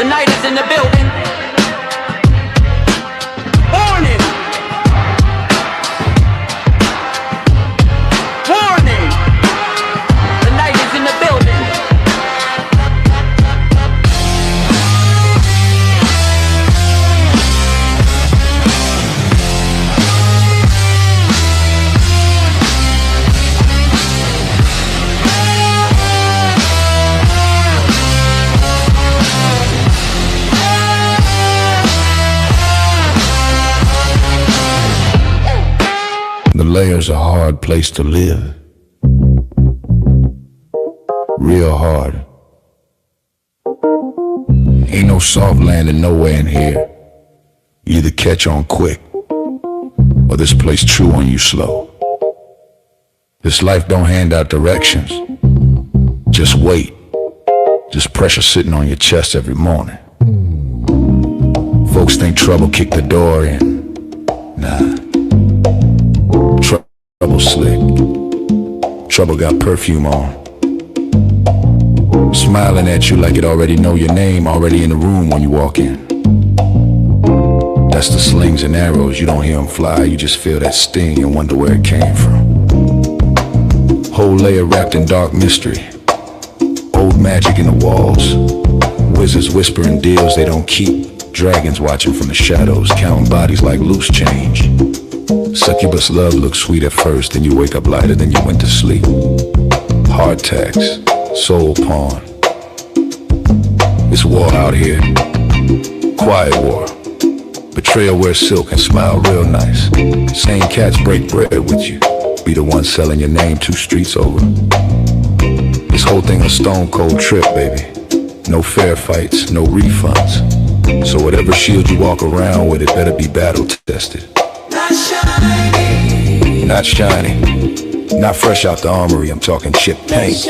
The night is in the building. Warning! Warning! The night is in the building. The Lair's a hard place to live. Real hard. Ain't no soft landing nowhere in here. You either catch on quick, or this place chew on you slow. This life don't hand out directions. Just wait. Just pressure sitting on your chest every morning. Folks think trouble kicked the door in. Nah. Trouble slick. Trouble got perfume on. Smiling at you like it already know your name, already in the room when you walk in. That's the slings and arrows, you don't hear them fly, you just feel that sting and wonder where it came from. Whole layer wrapped in dark mystery. Old magic in the walls. Wizards whispering deals they don't keep. Dragons watching from the shadows, counting bodies like loose change. Succubus love looks sweet at first, then you wake up lighter than you went to sleep. Hard tax, soul pawn. It's war out here. Quiet war. Betrayal wears silk and smile real nice. Same cats break bread with you. Be the one selling your name 2 streets over. This whole thing a stone cold trip, baby. No fair fights, no refunds. So whatever shield you walk around with, it better be battle tested. Not shiny. Not shiny. Not fresh out the armory, I'm talking chip paint.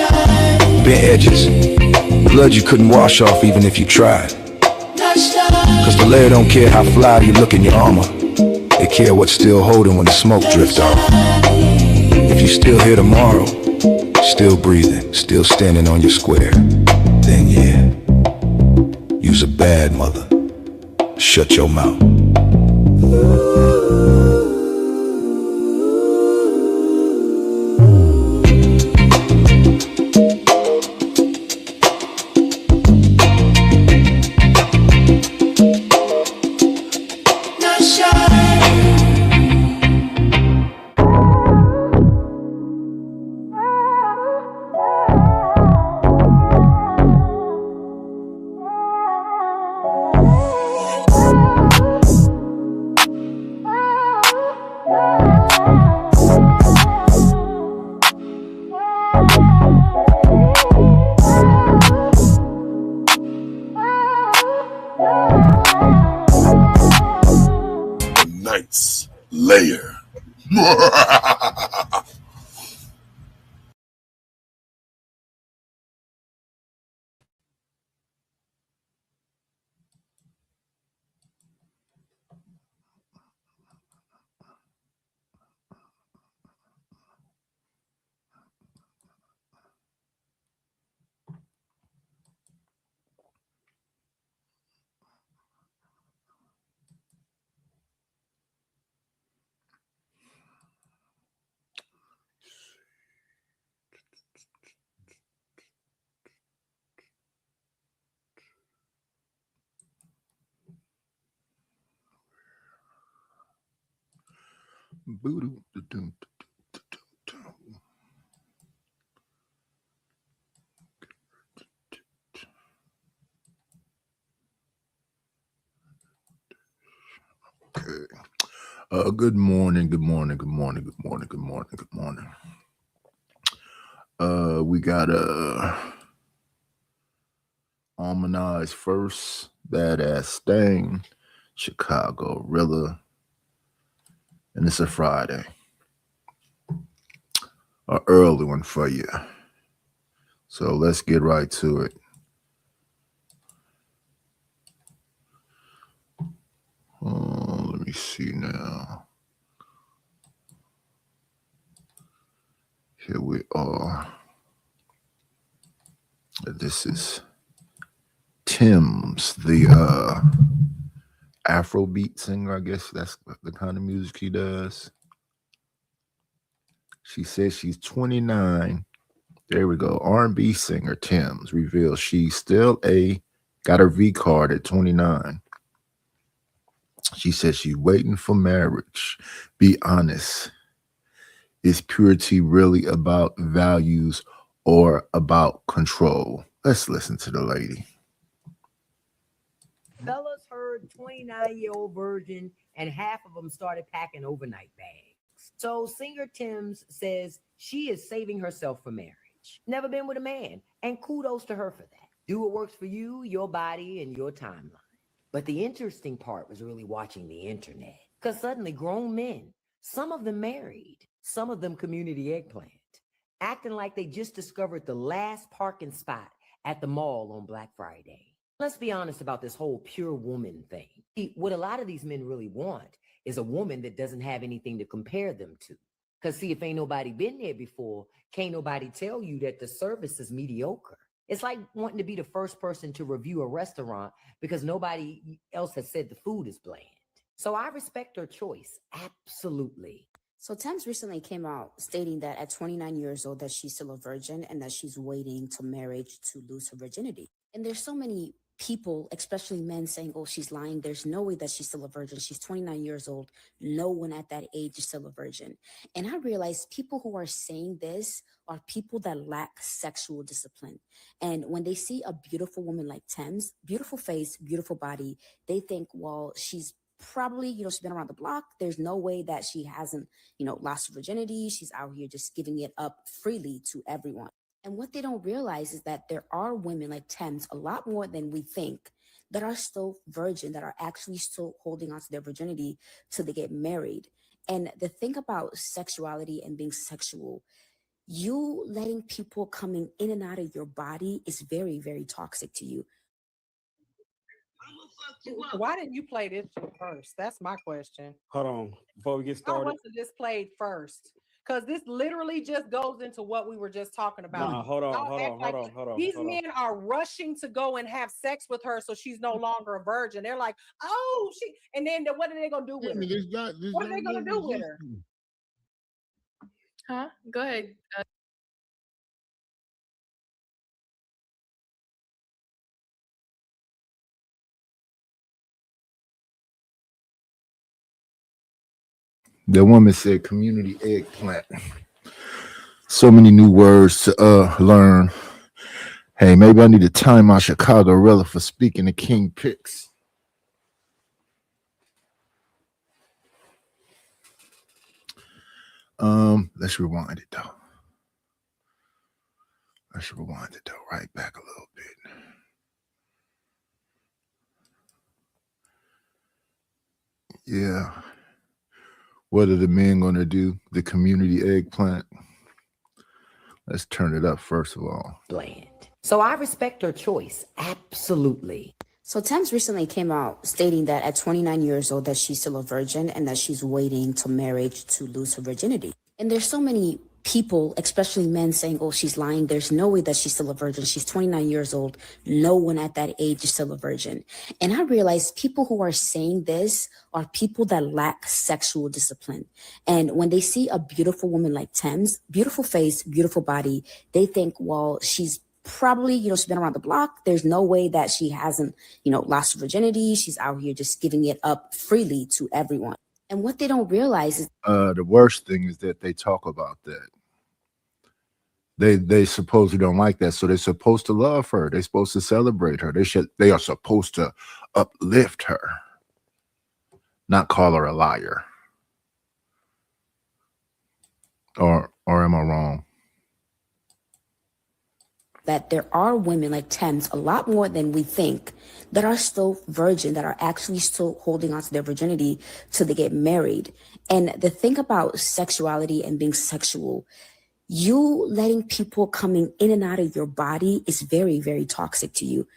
Bent edges. Blood you couldn't wash off even if you tried. Cause the Lair don't care how fly you look in your armor. They care what's still holding when the smoke drifts off. If you still here tomorrow, still breathing, still standing on your square, then yeah, you's a bad mother. Shut your mouth. Lair. Okay. Good morning. We got Harmonize first, Badass Stain, Chicago Rilla, and it's a Friday. An early one for you. So let's get right to it. Let me see now. Here we are. This is Tim's, the Afrobeat singer. I guess that's the kind of music he does. She says she's 29. There we go. R&B singer Tim's reveals she's still got her V card at 29. She says she's waiting for marriage. Be honest. Is purity really about values or about control? Let's listen to the lady. Fellas heard 29-year-old virgin, and half of them started packing overnight bags. So singer Tim's says she is saving herself for marriage. Never been with a man, and kudos to her for that. Do what works for you, your body, and your timeline. But the interesting part was really watching the internet, because suddenly grown men, some of them married, some of them community eggplant, acting like they just discovered the last parking spot at the mall on Black Friday. Let's be honest about this whole pure woman thing. What a lot of these men really want is a woman that doesn't have anything to compare them to. Because see, if ain't nobody been there before, can't nobody tell you that the service is mediocre. It's like wanting to be the first person to review a restaurant because nobody else has said the food is bland. So I respect her choice, absolutely. So Thames recently came out stating that at 29 years old that she's still a virgin and that she's waiting to marriage to lose her virginity. And there's so many people, especially men, saying, oh, she's lying. There's no way that she's still a virgin. She's 29 years old. No one at that age is still a virgin. And I realize people who are saying this are people that lack sexual discipline. And when they see a beautiful woman like Thames, beautiful face, beautiful body, they think, well, she's probably, she's been around the block. There's no way that she hasn't, lost her virginity. She's out here just giving it up freely to everyone. And what they don't realize is that there are women like Thames, a lot more than we think, that are still virgin, that are actually still holding on to their virginity till they get married. And the thing about sexuality and being sexual, you letting people coming in and out of your body is very, very toxic to you. Why didn't you play this first? That's my question. Hold on, before we get started. I want to just play it first, because this literally just goes into what we were just talking about. Nah, hold on. These men are rushing to go and have sex with her, so she's no longer a virgin. They're like, oh, and then what are they gonna do with her? What are they gonna do with her? Huh? Go ahead. The woman said community eggplant. So many new words to learn. Hey, maybe I need to time out Chicago Rella for speaking to King Picks. Let's rewind it though. Right back a little bit. Yeah. What are the men going to do? The community eggplant. Let's turn it up first of all. Bland. So I respect her choice, absolutely. So Thames recently came out stating that at 29 years old that she's still a virgin and that she's waiting to marriage to lose her virginity. And there's so many people, especially men, saying, oh, she's lying. There's no way that she's still a virgin. She's 29 years old. No one at that age is still a virgin. And I realize people who are saying this are people that lack sexual discipline. And when they see a beautiful woman like Thames, beautiful face, beautiful body, they think, well, she's probably, she's been around the block. There's no way that she hasn't, lost her virginity. She's out here just giving it up freely to everyone. And what they don't realize is the worst thing is that they talk about that. They supposedly don't like that, so they're supposed to love her. They're supposed to celebrate her. They are supposed to uplift her, not call her a liar. Or am I wrong? That there are women like Thames, a lot more than we think, that are still virgin, that are actually still holding on to their virginity till they get married. And the thing about sexuality and being sexual, you letting people coming in and out of your body is very, very toxic to you.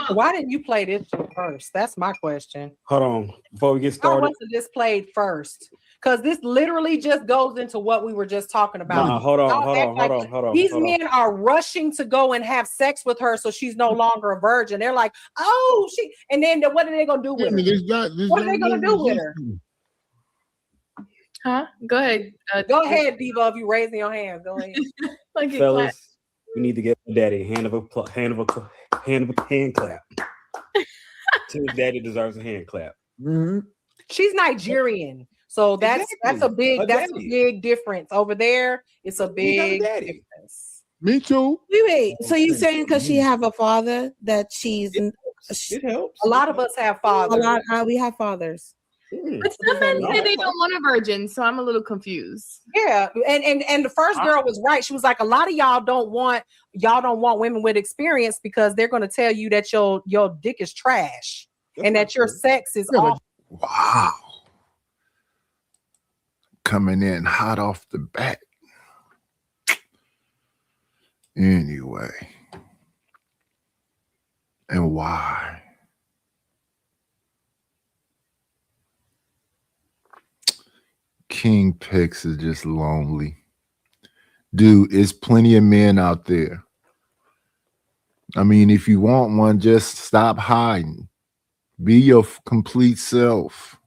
Why didn't you play this first? That's my question. Hold on, before we get started. I want to just play it first, because this literally just goes into what we were just talking about. Nah, hold Y'all act like on. These men are rushing to go and have sex with her so she's no longer a virgin. They're like, oh, and then what are they gonna do with her? What are they gonna do with her? Huh? Go ahead. Go ahead, Diva. If you raising your hand, go ahead. Fellas, we need to get daddy a hand clap. Tim's daddy deserves a hand clap. Mm-hmm. She's Nigerian, so that's a big difference over there. It's a big difference. Me too. Wait. So you saying because she have a father that she's? It helps. A lot of us have fathers. We have fathers. But some men say they don't want a virgin, so I'm a little confused. Yeah, and the first girl was right. She was like, a lot of y'all don't want women with experience because they're going to tell you that your dick is trash and that your sex is awful. Wow, coming in hot off the bat. Anyway, and why? King Picks is just lonely. Dude, there's plenty of men out there. I mean, if you want one, just stop hiding. Be your complete self.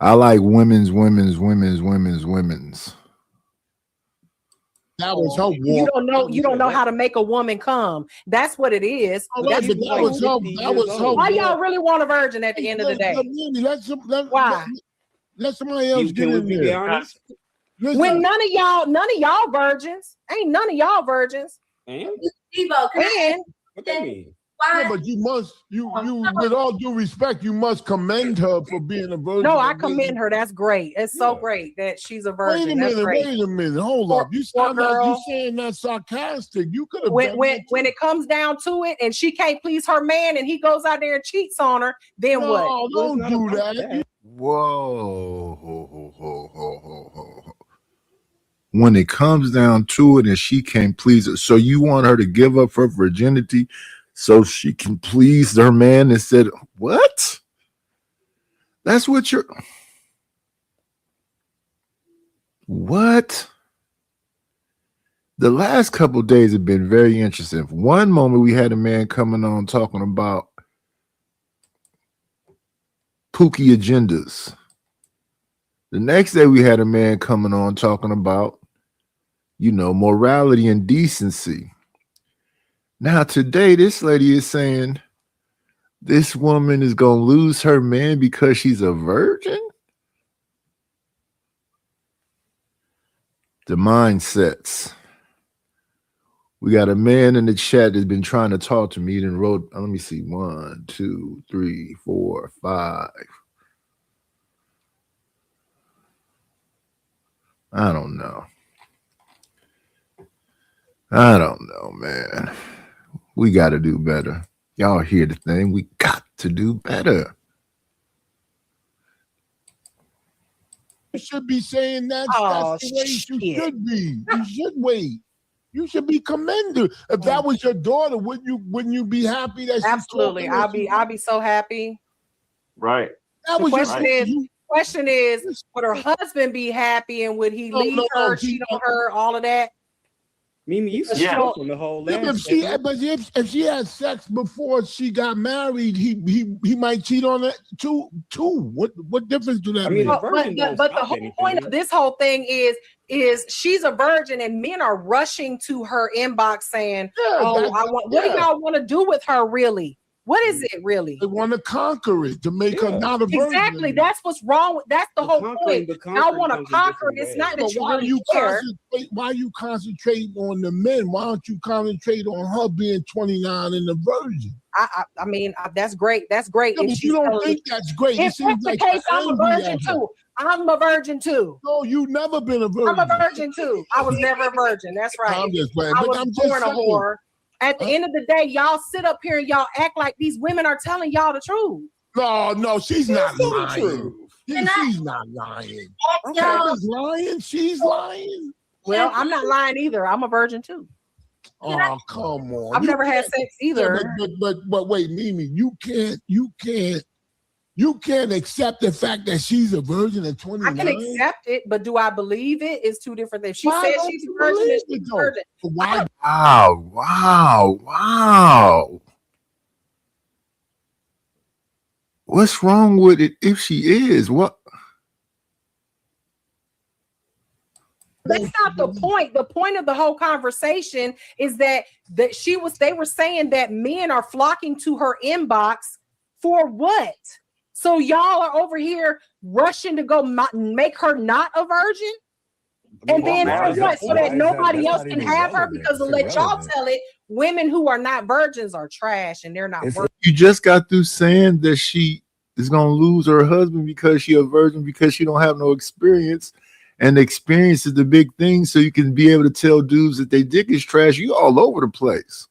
I like women's. That was her war. You don't know how to make a woman come. That's what it is. Why y'all really want a virgin at the end of the day? Why? Let somebody else get in there. When none of y'all virgins. Ain't none of y'all virgins. And? What that mean? Yeah, but you with all due respect, you must commend her for being a virgin. No, I commend her. That's great. It's so great that she's a virgin. Wait a minute. Hold up. You sound like you saying that sarcastic. You could have when it comes down to it, and she can't please her man, and he goes out there and cheats on her. Then what? No, don't do that. Whoa. When it comes down to it, and she can't please it, so you want her to give up her virginity so she can please her man and said, what? That's what you're... What? The last couple of days have been very interesting. One moment we had a man coming on talking about Pookie agendas. The next day we had a man coming on talking about, morality and decency. Now, today, this lady is saying this woman is going to lose her man because she's a virgin? The mindsets. We got a man in the chat that's been trying to talk to me. He done wrote, let me see, 1, 2, 3, 4, 5. I don't know, man. We got to do better. Y'all hear the thing. We got to do better. You should be saying that's the way you should be. You should wait. You should be commended. If that was your daughter, wouldn't you be happy that? Absolutely, I'll be so happy. Right. That was question is, would her husband be happy, and would he leave her, cheat on her, all of that? Mimi, you said from the whole if she had sex before she got married, he might cheat on her too. What difference do that make? But the whole point of this whole thing is she's a virgin, and men are rushing to her inbox saying, what do y'all want to do with her really? What is it really? They want to conquer it to make her not a virgin. Exactly. That's what's wrong with. That's the whole point. Y'all want to conquer it. It's not that you really care. Why you concentrate on the men? Why don't you concentrate on her being 29 and a virgin? I mean, that's great. That's great. Yeah, but you don't think that's great. If that's the case, I'm a virgin too. I'm a virgin too. No, you've never been a virgin. I'm a virgin too. I was never a virgin. That's right. I'm just playing. I was born a whore. At the end of the day, y'all sit up here and y'all act like these women are telling y'all the truth. No, she's not lying. She's not lying. Okay, lying. She's lying. Well, I'm not lying either. I'm a virgin too. Oh, come on. I've never had sex either. But wait, Mimi, you can't accept the fact that she's a virgin at 29. I can accept it, but do I believe it? Is two different things. She Why says don't she's a you virgin. believe And she's it, a though? virgin. Why? Wow. What's wrong with it if she is? What? That's not the point. The point of the whole conversation is that they were saying that men are flocking to her inbox for what? So y'all are over here rushing to go make her not a virgin? And then for what? So that nobody else can have her? Because to let y'all tell it, women who are not virgins are trash and they're not virgins. You just got through saying that she is going to lose her husband because she a virgin because she don't have no experience. And experience is the big thing, so you can be able to tell dudes that they dick is trash. You all over the place.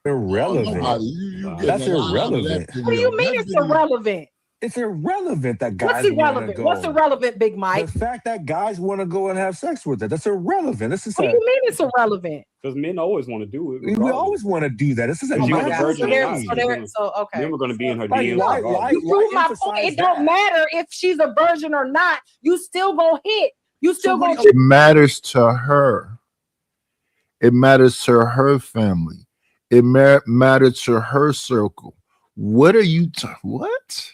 Irrelevant. That's irrelevant. What do you mean it's irrelevant? It's irrelevant that guys. What's irrelevant? What's irrelevant, Big Mike? The fact that guys want to go and have sex with her. That's irrelevant. This is what do you mean it's irrelevant? Because men always want to do it. We always want to do that. This is a okay. Men were going to be in her DMs. You prove my point. It don't matter if she's a virgin or not. You still gonna hit. You still gonna. It matters to her. It matters to her family. It matters to her circle. What are you? What?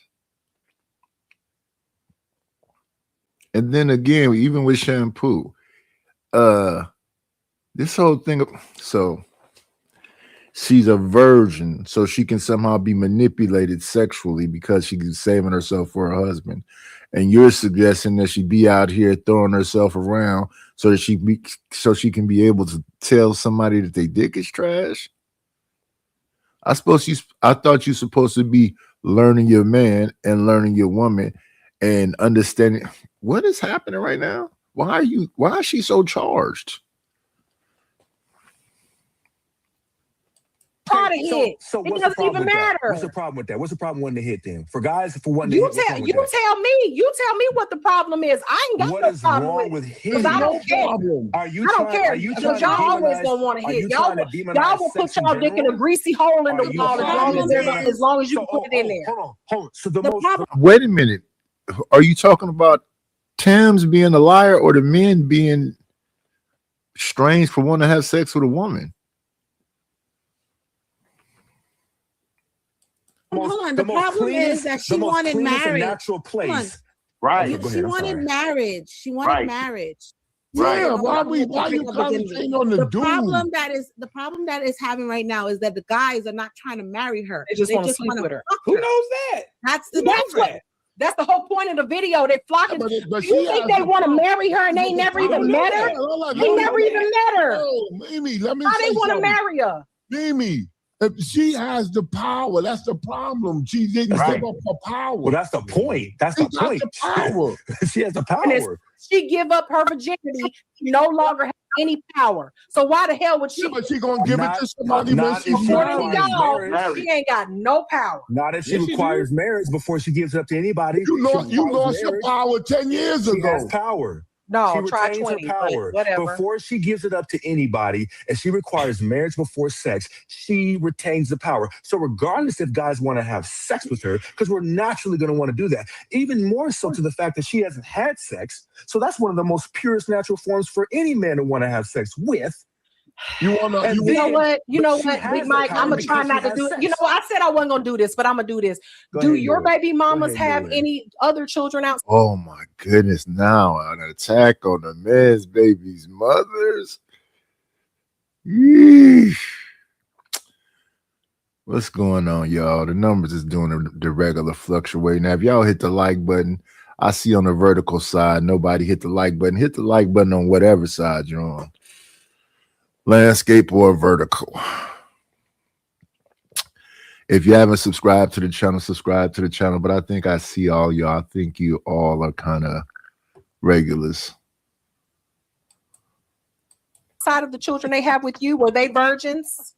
And then again, even with shampoo, this whole thing. So she's a virgin, so she can somehow be manipulated sexually because she's saving herself for her husband. And you're suggesting that she be out here throwing herself around so that she can be able to tell somebody that they dick is trash. I thought you're supposed to be learning your man and learning your woman and understanding what is happening right now. Why is she so charged? So it doesn't even matter. What's the problem with that? What's the problem wanting to hit them? For guys, for one, you tell me what the problem is. I ain't got what no is problem wrong with hitting? I don't care. Are you? I don't care. Y'all always gonna want to hit. Y'all will put y'all dick in a greasy hole in the wall as long as you put it in there. Hold on. So the most. Wait a minute. Are you talking about Tim's being a liar or the men being strange for wanting to have sex with a woman? Hold on. The problem is that she wanted marriage. Natural place. Right. She wanted marriage. She wanted marriage. Yeah, why you concentrating on the dude? The problem that is having right now is that the guys are not trying to marry her. They just want to sleep with her. Who knows that? That's the difference. That's the whole point of the video. They're flocking. You think they want to marry her and they never even met her? They never even met her. Mimi, let me. How they want to marry her? Mimi, if she has the power, that's the problem. She didn't give up her power. Well, that's the point. That's the point. The power. She has the power. She give up her virginity. She no longer has any power. So why the hell would she? Yeah, but she gonna give it to somebody when she's according to y'all, she ain't got no power. Not if she requires marriage before she gives it up to anybody. You lost your power 10 years ago. She has power. No, she try retains 20. her power Whatever. before she gives it up to anybody, and she requires marriage before sex. She retains the power. So regardless if guys want to have sex with her, because we're naturally going to want to do that, even more so to the fact that she hasn't had sex. So that's one of the most purest natural forms for any man to want to have sex with. You know what, Big Mike, I'm gonna try not to do it. You know, I said I wasn't gonna do this, but I'm gonna do this. Do your baby mamas have any other children outside? Oh my goodness! Now an attack on the men's babies' mothers. Yeesh. What's going on, y'all? The numbers is doing the regular fluctuating. Now, if y'all hit the like button, I see on the vertical side nobody hit the like button. Hit the like button on whatever side you're on. Landscape or vertical. If you haven't subscribed to the channel, subscribe to the channel. But I think I see all y'all. I think you all are kind of regulars. Side of the children they have with you, were they virgins?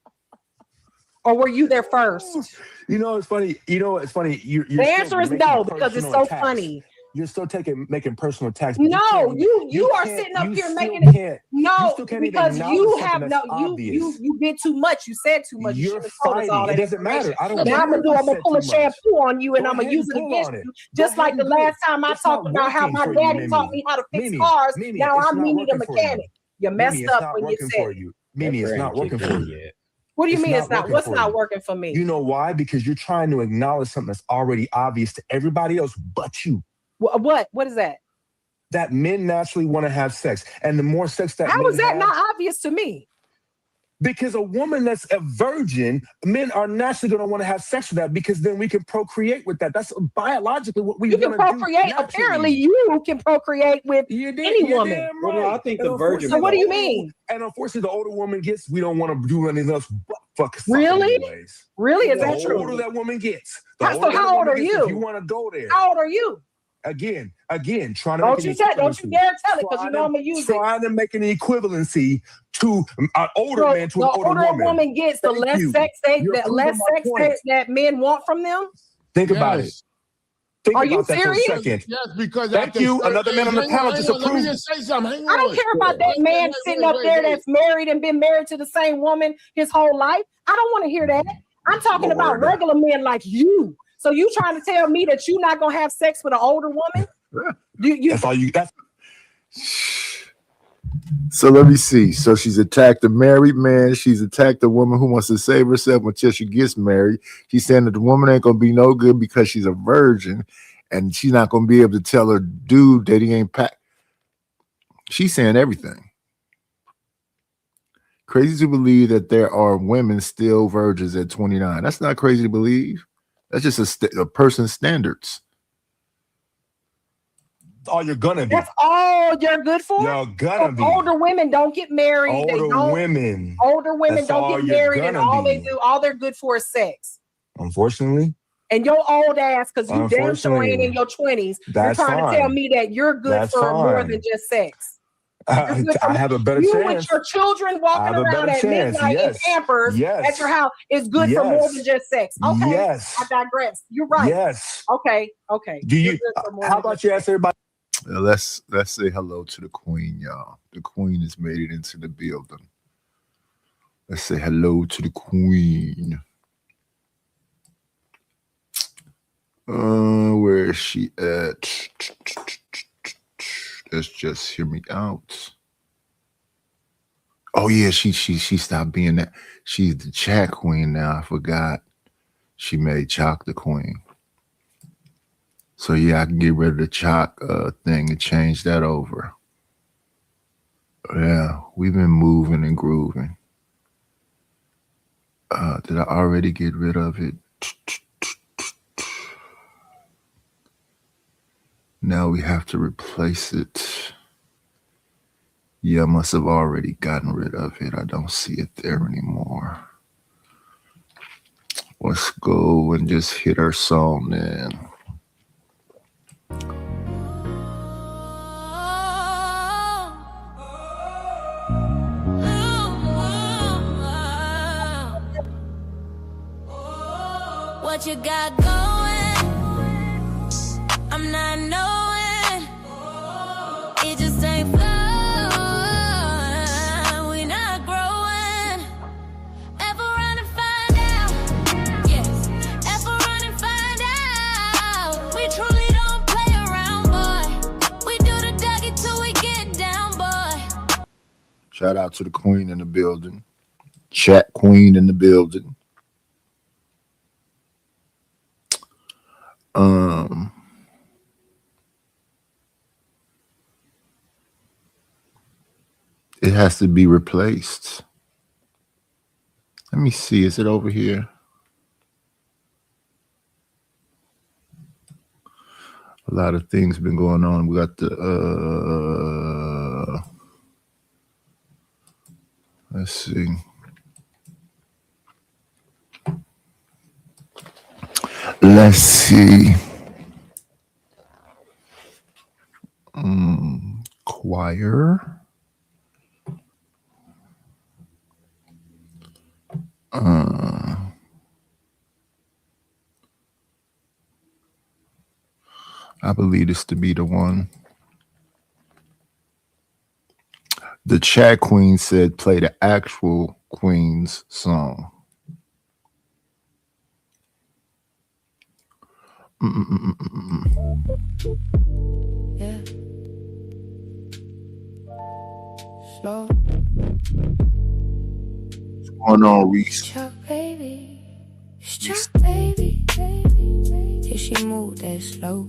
Or were you there first? You know, it's funny. It's funny. The answer is no, because it's so funny. You're still making personal attacks. No, you are sitting up here making it. No, because you have no. You did too much. You said too much. You're fighting. It doesn't matter. I don't. Now I'm gonna pull a shampoo on you, and I'm gonna use it against you, just like the last time I talked about how my daddy taught me how to fix cars. Now I'm Mimi the mechanic. You messed up when you said it. Mimi, it's not working for you. What do you mean it's not? What's not working for me? You know why? Because you're trying to acknowledge something that's already obvious to everybody else but you. What? What is that? That men naturally want to have sex. And the more sex that how is that not obvious to me? Because a woman that's a virgin, men are naturally going to want to have sex with that because then we can procreate with that. That's biologically what we want to do. You can procreate. Apparently, you can procreate with any woman. Right. Well, no, I think the virgin. So what do you mean? And unfortunately, the older woman gets, we don't want to do anything else but fuck. Really? Really? Is that true? The older that woman gets. So how old are you? If you want to go there. How old are you? Again, trying to don't you dare tell it because you know I'm gonna use trying to make an equivalency to an older man to an older woman. The older woman gets, the less sex that men want from them. Think about it. Think Are you about that serious? For a second. Yes, because thank you. Another man on the panel disapproved. Let me just say something. Hang on. I don't care about that man sitting up there that's married and been married to the same woman his whole life. I don't want to hear that. I'm talking about regular men like you. So you trying to tell me that you're not gonna have sex with an older woman? That's all you got. So let me see. So she's attacked a married man. She's attacked a woman who wants to save herself until she gets married. She's saying that the woman ain't gonna be no good because she's a virgin, and she's not gonna be able to tell her dude that he ain't packed. She's saying everything. Crazy to believe that there are women still virgins at 29. That's not crazy to believe. That's just a person's standards. That's all you're gonna be. That's all you're good for? You're gonna be. Older women don't get married. Older women don't get married, and all they're good for is sex. Unfortunately. And your old ass, because you damn sure ain't in your 20s, you're trying to tell me that you're good for more than just sex. I have a better chance. You with your children walking around at midnight in Pampers at your house is good for more than just sex. Okay, yes. I digress. You're right. Yes. Okay. Do you? How about you ask everybody? Let's say hello to the queen, y'all. The queen has made it into the building. Let's say hello to the queen. Where is she at? Let's just hear me out. Oh yeah, she stopped being that. She's the chat queen now. I forgot. She made Chalk the queen. So yeah, I can get rid of the Chalk thing and change that over. Yeah, we've been moving and grooving. Did I already get rid of it? Now we have to replace it. Yeah, I must have already gotten rid of it. I don't see it there anymore. Let's go and just hit our song then. What you got going? I'm not knowing. It just ain't flowing. We not growing. Ever run and find out? Yes. Ever run and find out? We truly don't play around, boy. We do the Dougie till we get down, boy. Shout out to the queen in the building. Chat queen in the building. It has to be replaced. Let me see. Is it over here? A lot of things been going on. We got the let's see. Let's see. Choir. I believe this to be the one. The chat queen said play the actual Queen's song. Yeah. Slow. What's going on, Reese? Chuck baby. Chuck baby. If she move that slow.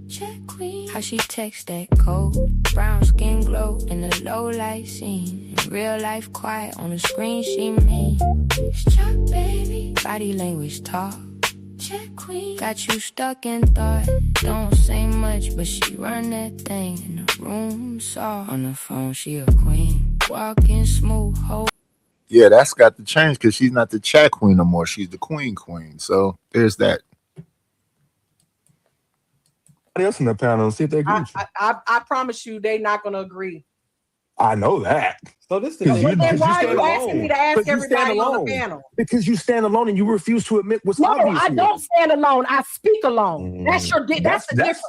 Check queen. How she text that code. Brown skin glow in the low light scene. In real life quiet on the screen she mean. Chuck baby. Body language talk. Check queen. Got you stuck in thought. Don't say much, but she run that thing in the room. Saw on the phone she a queen. Walking smooth, whole. Yeah, that's got to change because she's not the chat queen no more. She's the queen. So there's that. Else in the panel, see if they agree with you. I promise you, they're not going to agree. I know that. So this is then why are you asking me to ask everybody on the panel? Because you stand alone and you refuse to admit what's No, obvious. I don't stand alone. I speak alone. That's the difference.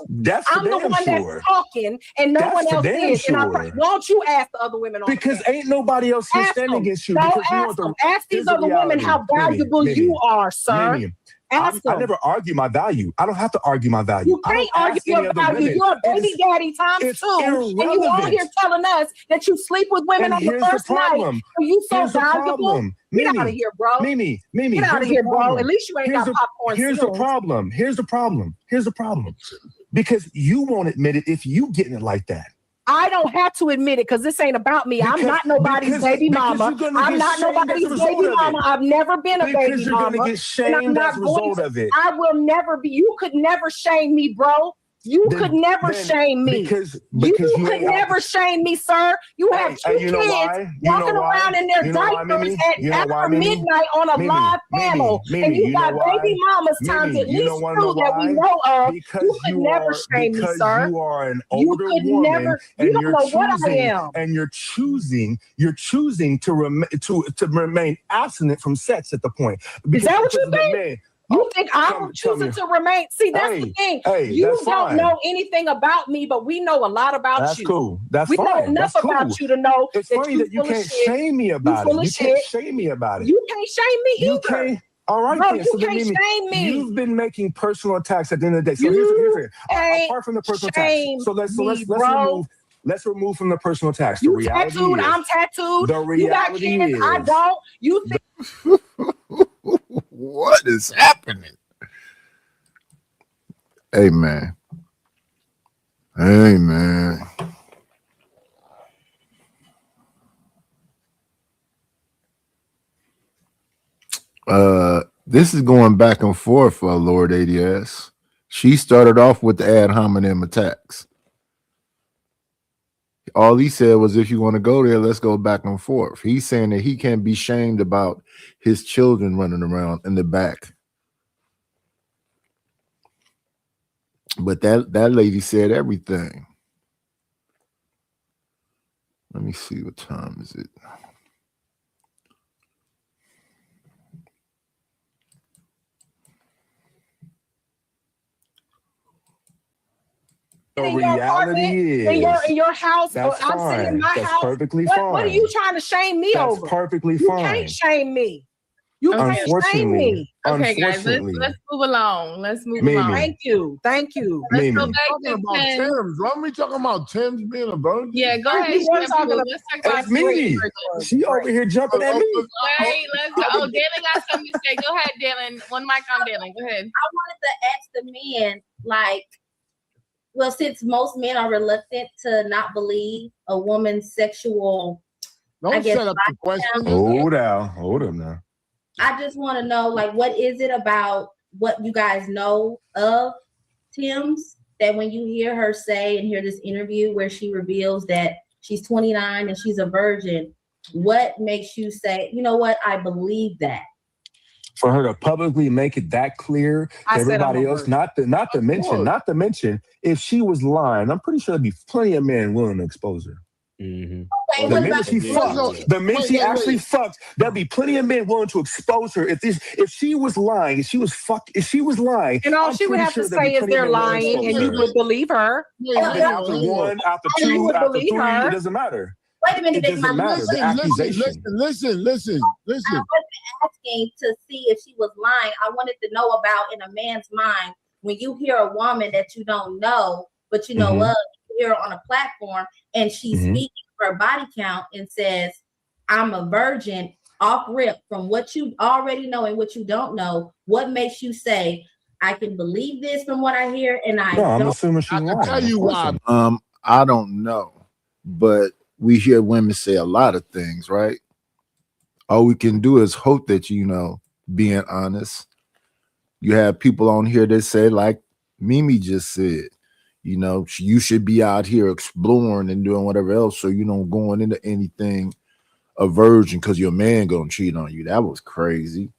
I'm the one that's talking and no one else is. And won't you ask the other women on because ain't nobody else here standing against you. Ask these other women how valuable you are, sir. I never argue my value. I don't have to argue my value. You can't argue your value. You're a baby daddy times two. And you on here telling us that you sleep with women on the first night. Are you so valuable? Get out of here, bro. Mimi. Get out of here, bro. At least you ain't got popcorn. Here's the problem. Here's the problem. Because you won't admit it if you getting it like that. I don't have to admit it because this ain't about me. I'm not nobody's baby mama. I'm not nobody's baby mama. I've never been a baby mama. You're going to get shamed as a result of it. I will never be. You could never shame me, bro. You could never shame me. Because you could never shame me, sir. You have two kids walking around in their diapers after midnight on a live panel. And you got baby mamas times at least two that we know of. You could never shame me, sir. You are an older woman. You don't know what I am. And you're choosing to remain abstinent from sex at the point. Is that what you think? You think I'm choosing to remain? See, that's the thing. You don't know anything about me, but we know a lot about you. That's cool. That's fine. We know enough about you to know it's funny that you can't shame me about it. You can't shame me about it. You can't shame me either. You can't. All right, bro, then. You can't shame me. You've been making personal attacks at the end of the day. So here's apart from the personal attacks. So let's remove from the personal attacks. You tattooed. I'm tattooed. The reality you got kids. I don't. You think. What is happening? Amen. This is going back and forth for Lord ADS. She started off with the ad hominem attacks. All he said was, if you want to go there, let's go back and forth. He's saying that he can't be shamed about his children running around in the back. But that lady said everything. Let me see, what time is it? The reality is in your house. That's I'm fine. sitting in my That's house. Perfectly fine. What are you trying to shame me That's over? Perfectly you fine. You can't shame me. You can't shame me. Okay, guys, let's move along. Let's move along. Thank you. Let's go back to Tim's. Why are we talking about Tim's being a virgin? Yeah, go ahead. Let's talk about me. She over here jumping at me. Wait, let's go. Oh, Dylan got something to say. Go ahead, Dylan. One mic on Dylan. Go ahead. I wanted to ask the men, well, since most men are reluctant to not believe a woman's sexual, don't set up the question. Hold on now. I just want to know, what is it about what you guys know of Tim's that when you hear her say and hear this interview where she reveals that she's 29 and she's a virgin, what makes you say, you know what, I believe that? For her to publicly make it that clear to everybody else, not to mention, if she was lying, I'm pretty sure there'd be plenty of men willing to expose her. Okay, Okay, The what minute about she fucked, the minute she actually fucked, there'll be plenty of men willing to expose her. If she was lying, if she was lying, And all I'm she would pretty have sure to there'd be say is plenty of they're men willing to lying, expose and you her. would believe her. After one, after And you two, would after believe three, her. it doesn't matter. Wait a minute, It Big doesn't Mama. matter. The accusation. Listen. I wasn't asking to see if she was lying. I wanted to know about in a man's mind when you hear a woman that you don't know, but you know Mhm. of, you hear her on a platform and she's Mhm. speaking her body count and says, "I'm a virgin." Off rip from what you already know and what you don't know, what makes you say, "I can believe this from what I hear," and I No, I'm don't? assuming she's lying. tell you why. I don't know, but we hear women say a lot of things, right? All we can do is hope that being honest. You have people on here that say, like Mimi just said, you should be out here exploring and doing whatever else, so you don't going into anything a virgin because your man gonna cheat on you. That was crazy.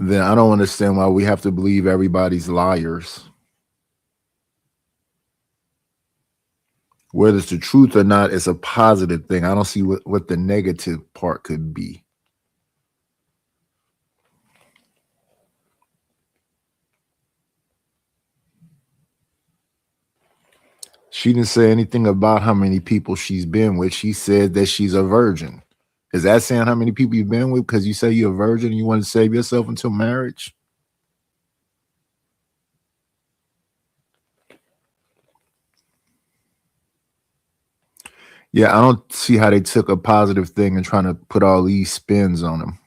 Then I don't understand why we have to believe everybody's liars. Whether it's the truth or not, it's a positive thing. I don't see what the negative part could be. She didn't say anything about how many people she's been with. She said that she's a virgin. Is that saying how many people you've been with because you say you're a virgin and you want to save yourself until marriage? Yeah, I don't see how they took a positive thing and trying to put all these spins on them.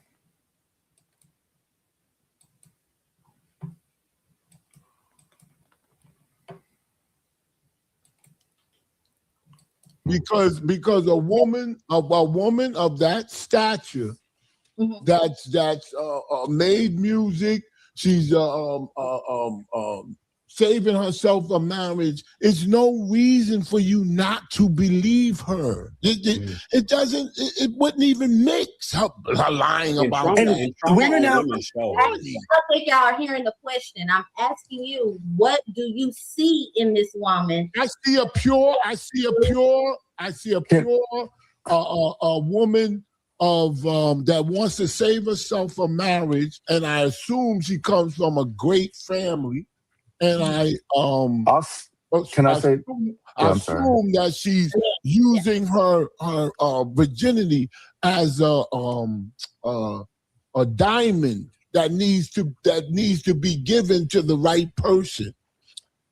Because a woman of that stature, that's made music, she's saving herself a marriage. It's no reason for you not to believe her. It doesn't. It wouldn't even mix her lying about that. I think y'all are hearing the question. I'm asking you, what do you see in this woman? I see a pure woman of that wants to save herself a marriage, and I assume she comes from a great family. And I assume that she's using her virginity as a diamond that needs to be given to the right person.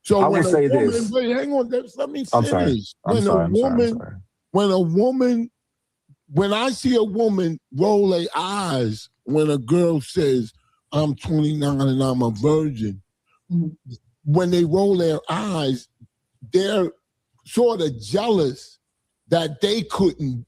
So I will say this. Wait, hang on, let me finish. I'm sorry. When I see a woman roll their eyes when a girl says, "I'm 29 and I'm a virgin," when they roll their eyes, they're sort of jealous that they couldn't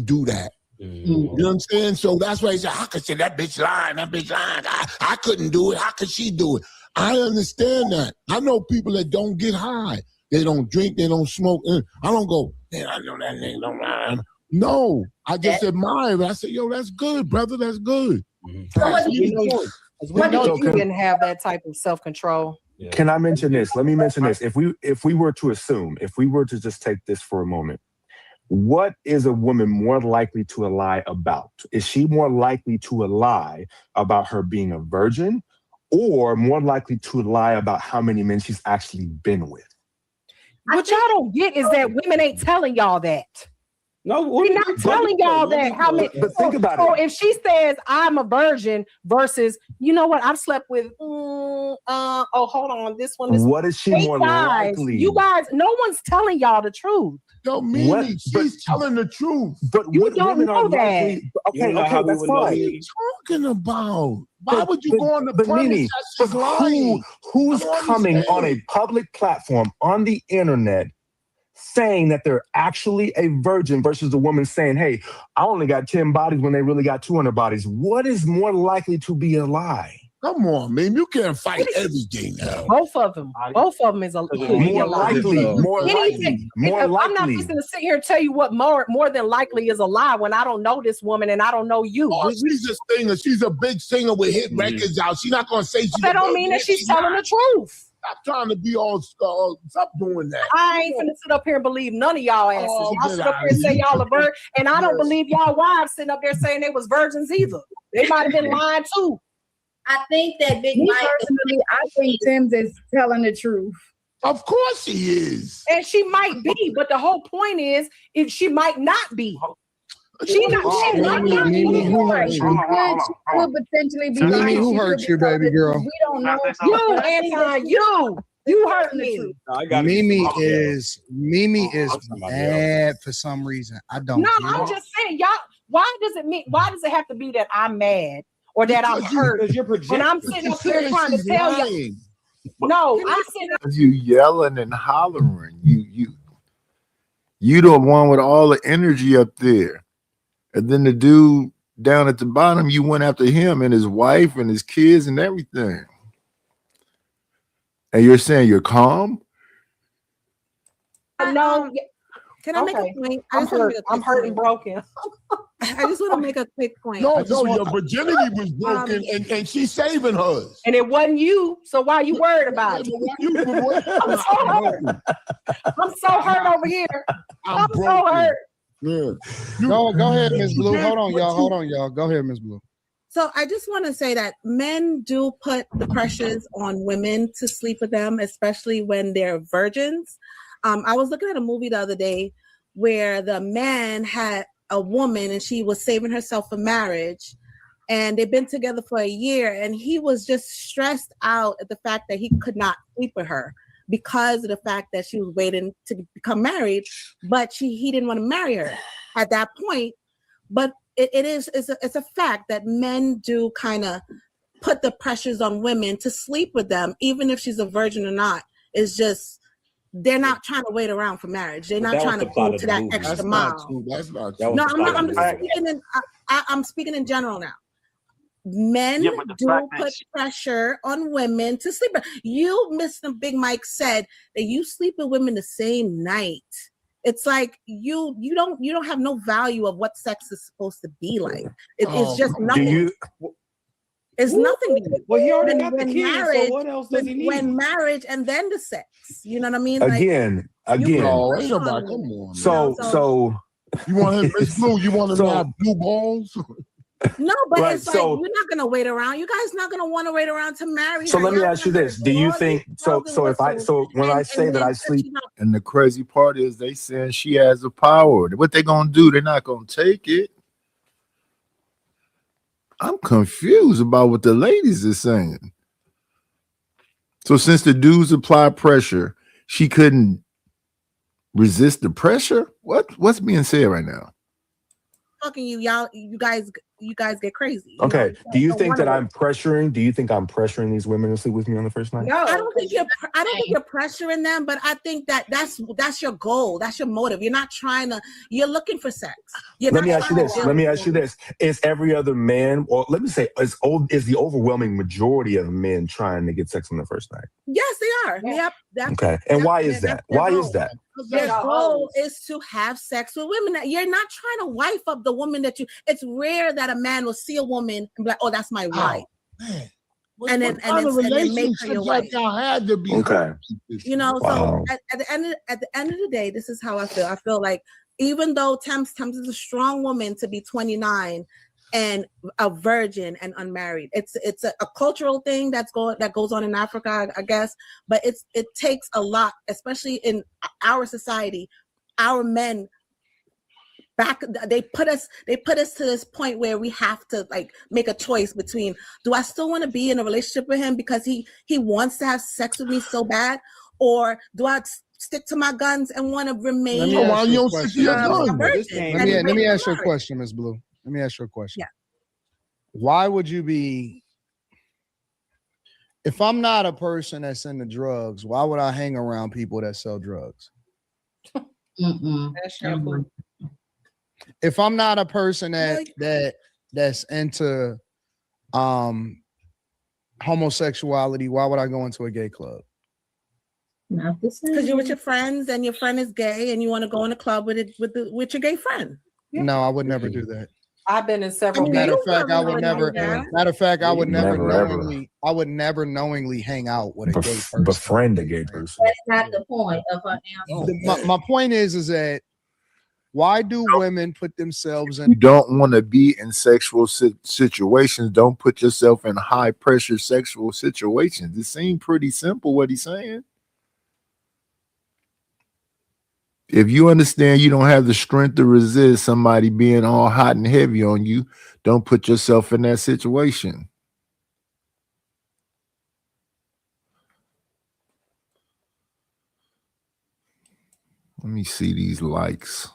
do that. You know what I'm saying? So that's why they say, "How could say that bitch lying? I couldn't do it. How could she do it?" I understand that. I know people that don't get high. They don't drink. They don't smoke. I don't go, "Man, I know that nigga don't lie." No, I just admire it. I say, "Yo, that's good, brother. That's good." We know you didn't have that type of self-control. Can I mention this? Let me mention this. If we were to just take this for a moment, what is a woman more likely to lie about? Is she more likely to lie about her being a virgin, or more likely to lie about how many men she's actually been with? What y'all don't get is that women ain't telling y'all that. No, we're not telling y'all that. How many? But think about so it. if she says I'm a virgin versus, you know what, I've slept with. Hold on, this one. What is she more likely? You guys, no one's telling y'all the truth. Yo, Mimi, she's telling the truth. But you don't know that. Okay, that's fine. What are you talking about? Why would you go on the premise Mimi, that she's lying? Who's coming on a public platform on the internet saying that they're actually a virgin versus the woman saying, "Hey, I only got 10 bodies when they really got 200 bodies"? What is more likely to be a lie? Come on, man. You can't fight everything now. Both of them is a More likely. I'm not just gonna sit here and tell you what more than likely is a lie when I don't know this woman and I don't know you. Oh, she's a singer. She's a big singer with hit records out. She's not gonna say she's. That don't mean that she's telling the truth. Stop trying to be all. Stop doing that. I ain't finna sit up here and believe none of y'all asses. Y'all sit up here and say y'all a virgin, and I don't believe y'all wives sitting up there saying they was virgins either. They might have been lying too. I think that Big Mike. Personally, I think Tim's is telling the truth. Of course he is. And she might be, but the whole point is, if she might not be. She might not be. Could potentially be. Mimi, who hurt you, baby girl? We don't know. You, Anton, you hurt me. Mimi is mad for some reason. I don't. No, I'm just saying, y'all. Why does it have to be that I'm mad or that I'm hurt? When I'm sitting up here trying to tell you. No, I'm sitting up. You yelling and hollering. You the one with all the energy up there. And then the dude down at the bottom, you went after him and his wife and his kids and everything. And you're saying you're calm? No. Can I make a point? I'm hurt and broken. I just want to make a quick point. No, your virginity was broken and she's saving hers. And it wasn't you, so why are you worried about it? I'm so hurt. I'm so hurt over here. I'm so hurt. Yeah. Go ahead, Miss Blue. Hold on, y'all. Go ahead, Miss Blue. So I just want to say that men do put the pressures on women to sleep with them, especially when they're virgins. I was looking at a movie the other day where the man had a woman and she was saving herself for marriage, and they've been together for a year, and he was just stressed out at the fact that he could not sleep with her because of the fact that she was waiting to become married, but he didn't want to marry her at that point. But it's a fact that men do kind of put the pressures on women to sleep with them, even if she's a virgin or not. It's just they're not trying to wait around for marriage. They're not trying to go to that extra mile. That's not true. No, I'm just speaking I'm speaking in general now. Men do put pressure on women to sleep. You, Mr. Big Mike, said that you sleep with women the same night. It's like you don't have no value of what sex is supposed to be like. It's just nothing. It's nothing. Well, he already got the kids, so what else does he need? When marriage and then the sex, you know what I mean? Again. No, ain't nobody. Come on. So you want him, Miss Blue? You want him to have blue balls? No, but it's like you're not gonna wait around. You guys not gonna want to wait around to marry. So let me ask you this: do you think when I say that I sleep? And the crazy part is they saying she has the power. What they gonna do? They're not gonna take it. I'm confused about what the ladies are saying. So since the dudes apply pressure, she couldn't resist the pressure? What's being said right now? Talking you guys get crazy. Okay. Do you think that I'm pressuring? Do you think I'm pressuring these women to sleep with me on the first night? No, I don't think you're pressuring them, but I think that's your goal. That's your motive. You're not trying to. You're looking for sex. Let me ask you this: is every other man, or let me say, is the overwhelming majority of men trying to get sex on the first night? Yes, they are. Yep. Okay. And why is that? Why is that? Their goal is to have sex with women. You're not trying to wife up the woman that you. It's rare that a man will see a woman and be like, "Oh, that's my wife." Man. And then make her your wife. Y'all had to be okay. You know, Wow. So at the end of the day, this is how I feel. I feel like even though Thames is a strong woman to be 29 and a virgin and unmarried, it's a cultural thing that goes on in Africa, I guess. But it takes a lot, especially in our society. Our men they put us to this point where we have to like make a choice between, do I still want to be in a relationship with him because he wants to have sex with me so bad, or do I stick to my guns and want to remain? Let me ask you a question, Ms. Blue. Let me ask you a question. Yeah. Why would you be? If I'm not a person that's into drugs, why would I hang around people that sell drugs? If I'm not a person that's into homosexuality, why would I go into a gay club? Not the same. Because you're with your friends and your friend is gay and you want to go in a club with your gay friend. No, I would never do that. I've been in several. Matter of fact, I would never. Matter of fact, I would never Never, knowingly. I would never knowingly hang out with a gay person. Befriend a gay person. That's not the point of her answer. My point is that why do women put themselves You in? don't want to be in sexual situations. Don't put yourself in high pressure sexual situations. It seems pretty simple what he's saying. If you understand you don't have the strength to resist somebody being all hot and heavy on you, don't put yourself in that situation. Let me see these likes.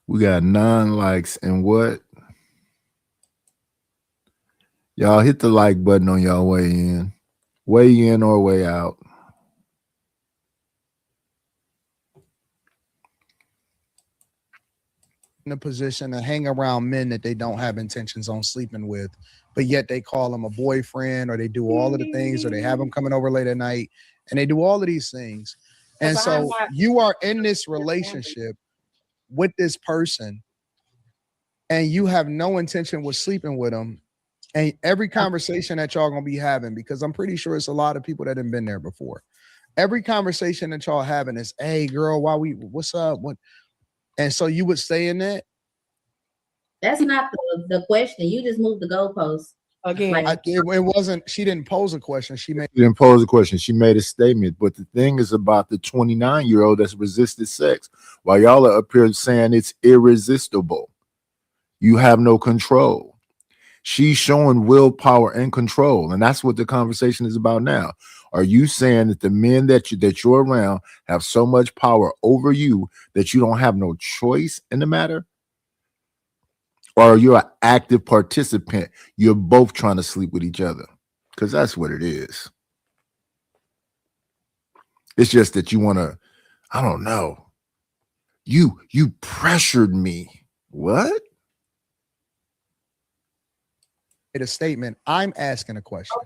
We got 9 likes and what? Y'all hit the like button on y'all way in. Way in or way out. In a position to hang around men that they don't have intentions on sleeping with, but yet they call them a boyfriend, or they do all of the things, or they have them coming over late at night, and they do all of these things. And so you are in this relationship with this person, and you have no intention with sleeping with them. And every conversation that y'all gonna be having, because I'm pretty sure it's a lot of people that have been there before. Every conversation that y'all having is, "Hey, girl, what's up? What?" And so you would stay in that? That's not the question. You just moved the goalpost. Again, it wasn't. She didn't pose a question. She didn't pose a question. She made a statement. But the thing is about the 29-year-old that's resisted sex. While y'all are up here saying it's irresistible, you have no control. She's showing willpower and control, and that's what the conversation is about now. Are you saying that the men that you're around have so much power over you that you don't have no choice in the matter? Or are you an active participant? You're both trying to sleep with each other, because that's what it is. It's just that you want to, I don't know. You pressured me. What? A statement. I'm asking a question.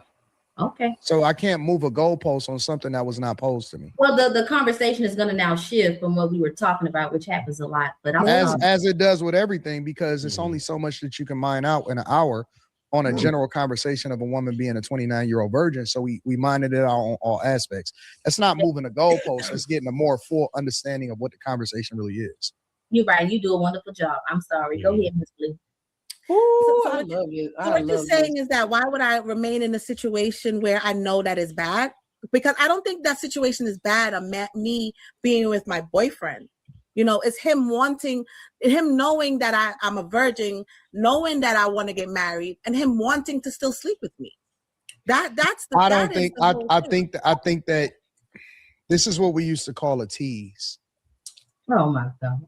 Okay. So I can't move a goalpost on something that was not posed to me. Well, the conversation is going to now shift from what we were talking about, which happens a lot. But as it does with everything, because it's only so much that you can mine out in an hour on a general conversation of a woman being a 29-year-old virgin. So we minded it out on all aspects. That's not moving a goalpost. That's getting a more full understanding of what the conversation really is. You're right. You do a wonderful job. I'm sorry. Go ahead, Ms. Blue. So what you're saying is that why would I remain in a situation where I know that is bad? Because I don't think that situation is bad. Me being with my boyfriend, it's him knowing that I'm a virgin, knowing that I want to get married, and him wanting to still sleep with me. I think that this is what we used to call a tease. Oh my God.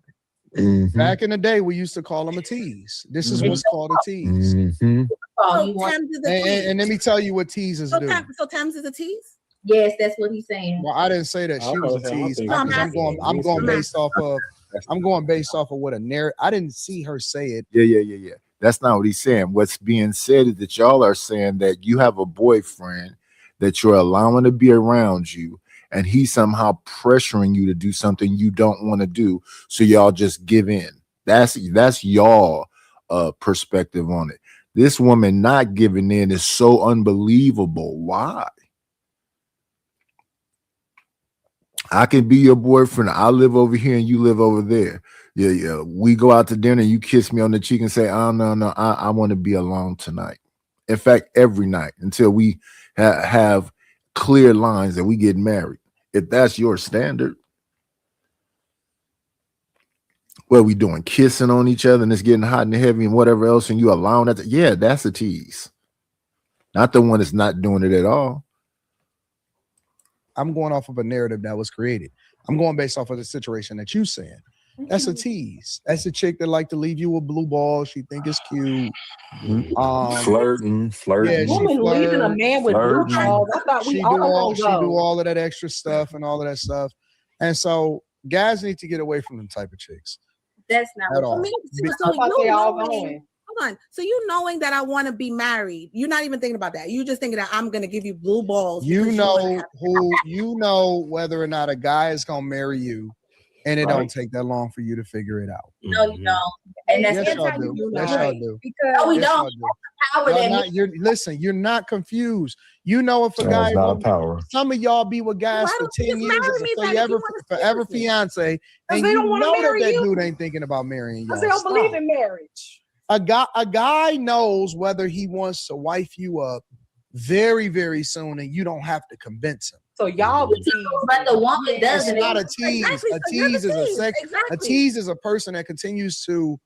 Mm-hmm. Back in the day, we used to call them a tease. This is what's called a tease. Mm-hmm. And let me tell you what teases do. So Thames is a tease? Yes, that's what he's saying. Well, I didn't say that she was a tease. I'm going based off of what a narrative. I didn't see her say it. Yeah. That's not what he's saying. What's being said is that y'all are saying that you have a boyfriend that you're allowing to be around you, and he's somehow pressuring you to do something you don't want to do, so y'all just give in. That's y'all perspective on it. This woman not giving in is so unbelievable. Why? I can be your boyfriend. I live over here and you live over there. Yeah. We go out to dinner and you kiss me on the cheek and say, "Oh, no, I want to be alone tonight." In fact, every night until we have clear lines that we get married. If that's your standard, what are we doing? Kissing on each other and it's getting hot and heavy and whatever else, and you allowing that? Yeah, that's a tease. Not the one that's not doing it at all. I'm going off of a narrative that was created. I'm going based off of the situation that you saying. That's a tease. That's a chick that like to leave you with blue balls. She think it's cute. Flirting. Yeah, leaving a man with blue balls. I thought we all do all of that extra stuff and all of that stuff. And so guys need to get away from them type of chicks. That's not At what all. I mean, Be- so thought they you all knowing, going. hold on. So you knowing that I want to be married, you're not even thinking about that. You just thinking that I'm gonna give you blue balls. You because wanna know have- who you know whether or not a guy is gonna marry you, and it don't take that long for you to figure it out. No, you don't. And that's Yes, y'all how do. you Yes, know. y'all do. Because No, we Yes, don't. y'all do. That's the power Y'all that not, you're listen. You're not confused. You know if a No, guy. it's not a power. Some of y'all be with guys Why for don't you 10 just years marry as me a then if you forever, wanna stay forever with me? fiance, and they you don't wanna know that marry that you. dude ain't thinking about marrying y'all. Because they don't believe Stop. in marriage. A guy knows whether he wants to wife you up very, very soon, and you don't have to convince him. So y'all the tease. But the woman doesn't. It's not a tease. Exactly, A so you're the tease is a tease. sex. A Exactly. tease is a person that continues to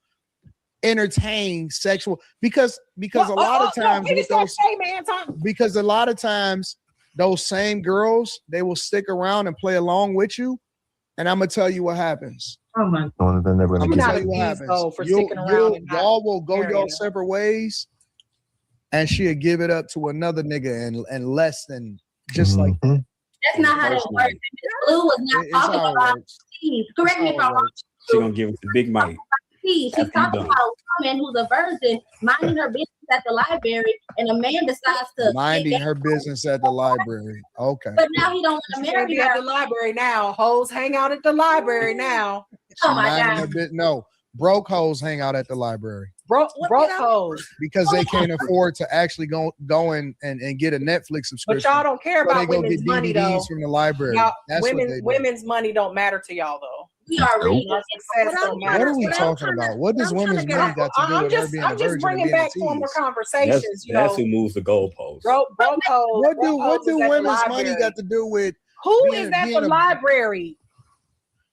entertain sexual because a lot of times with those, because a lot of times those same girls, they will stick around and play along with you, and I'm gonna tell you what happens. Oh my. No, they're never I'm gonna gonna get tell it. you what happens. for sticking around and not Y'all will go marrying your them. separate ways, and she'll give it up to another nigga in less than just like that. That's not how that works. Miss Blue was not It's talking how it about works. tease. Correct me if I'm wrong. She gonna give it to Big Mike. She's After you talking done. about a woman who's a virgin minding her business at the library, and a man decides to Minding her business at the library. Okay. But now he don't want to She can't marry be at her. the library now. Hoes hang out at the library now. Oh my Minding God. her no, broke hoes hang out at the library Broke hoes. because they can't afford to actually go and get a Netflix But subscription. y'all don't care So they about go women's get money DVDs though. from the library. Y'all, That's what they do. women's money don't matter to y'all though. We are reading. Our success don't What matter. are we to y'all. talking about? What does I'm trying to women's get money at- got to do with her being a I'm just virgin and bringing being a back former tease? conversations. That's who moves the goalpost. broke hoes. What broke do hoes is at the women's money library. got to do with Who being- is at being the a- library?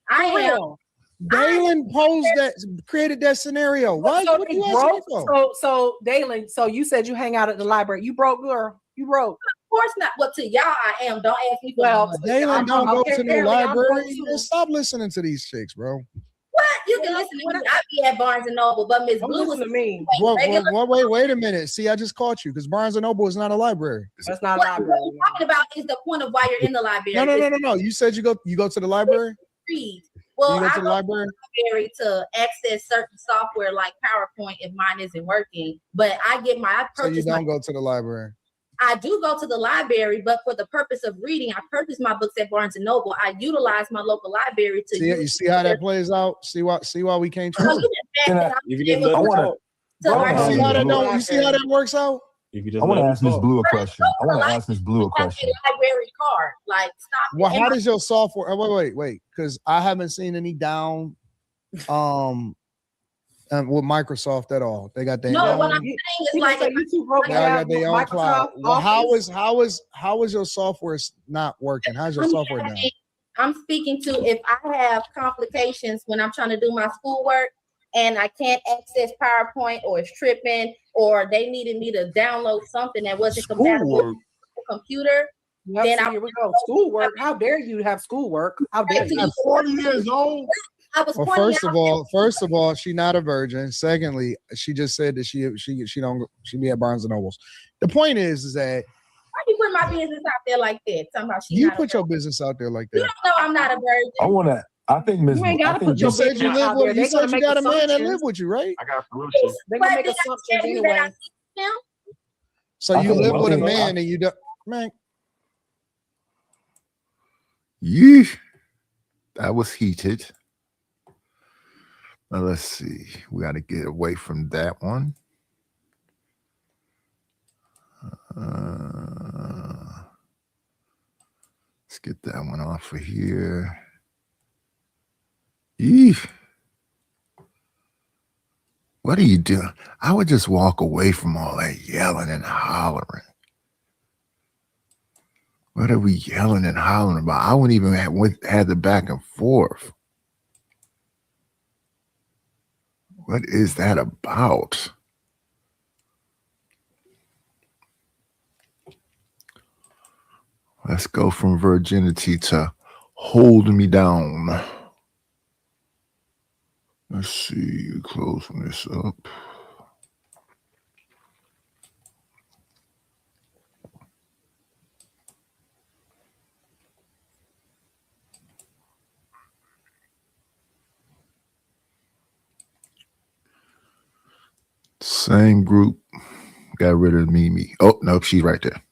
I For am. real. Dalen posed that, created that scenario. What? So What they you asking broke. me for? So Dalen. So you said you hang out at the library. You broke, girl. You broke. Of course not. Well, to y'all, I am. Don't ask me for Well, money. Dalen don't go to no apparently I'm broke library. too. Man, stop listening to these chicks, bro. What? You can listen to me. I be at Barnes and Noble, but Miss Don't Blue was listen to me. Wait a minute. See, I just caught you because Barnes and Noble is not a library. That's not a what library. we're talking about is the point of why you're in the library. No. You said you go to the library. Read. Well, You go I to the go library? to the library to access certain software like PowerPoint if mine isn't working. But I get I So you purchase don't my go to the library. I do go to the library, but for the purpose of reading, I purchase my books at Barnes and Noble. I utilize my local library to You see how that plays out? See why we can't So trust you it? just said that I'm If you just able let to her wanna- talk. to I wanna learn- ask You see how that don't? You see how that works out? If you just I want to let her ask Miss talk. Blue a question. I want to ask Miss Blue a have question. a library card. Like, stop. Well, it. how And does your software? Wait, because I haven't seen any down with Microsoft at all. They got their no, own. what I'm saying is like, if you two broke They all down got their own cloud. Microsoft Well, Office. how is your software not working? How's your software down? I'm speaking to if I have complications when I'm trying to do my schoolwork and I can't access PowerPoint or it's tripping or they needed me to download something that wasn't compatible with the computer. Yep, Then see, I here we go. Schoolwork. How dare you have schoolwork? How dare you? At 40 years old. I was Well, pointing first of all, she's not a virgin. Secondly, she just said that she be at Barnes and Nobles. The point is that why you put my business out there like that? Talking about she you not a put your virgin. business out there like You that. don't know I'm not a virgin. I think Miss You ain't gotta put You your said you business live out with. there. You They gonna said you make got a man that assumptions. live with you, right? I got solutions. They're gonna But make did I assumptions tell you that I anyway. see him? So I you think live one with a thing- man and you don't, man. Yeesh. That was heated. Now let's see. We got to get away from that one. Let's get that one off of here. Yeesh. What are you doing? I would just walk away from all that yelling and hollering. What are we yelling and hollering about? I wouldn't even had the back and forth. What is that about? Let's go from virginity to hold me down. Let's see, closing this up. Same group got rid of Mimi. Oh, nope, she's right there.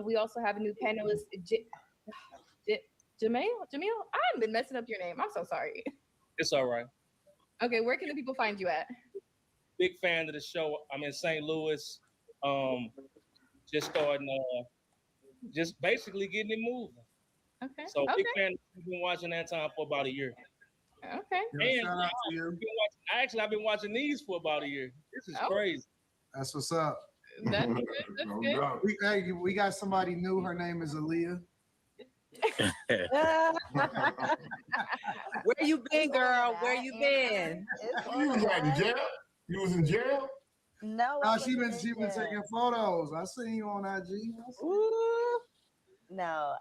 We also have a new panelist, Jamil. I've been messing up your name. I'm so sorry. It's all right. Okay, where can the people find you at? Big fan of the show. I'm in St. Louis. Just starting, just basically getting it moving. Okay. So big fan. I've been watching Anton for about a year. Okay. And I've been watching these for about a year. This is crazy. That's what's up. That's good. That's good. We got somebody new. Her name is Aaliyah. Where you been, girl? Where you been? You was in jail? You was in jail? No, she been taking photos. I seen you on IG. Ooh. No,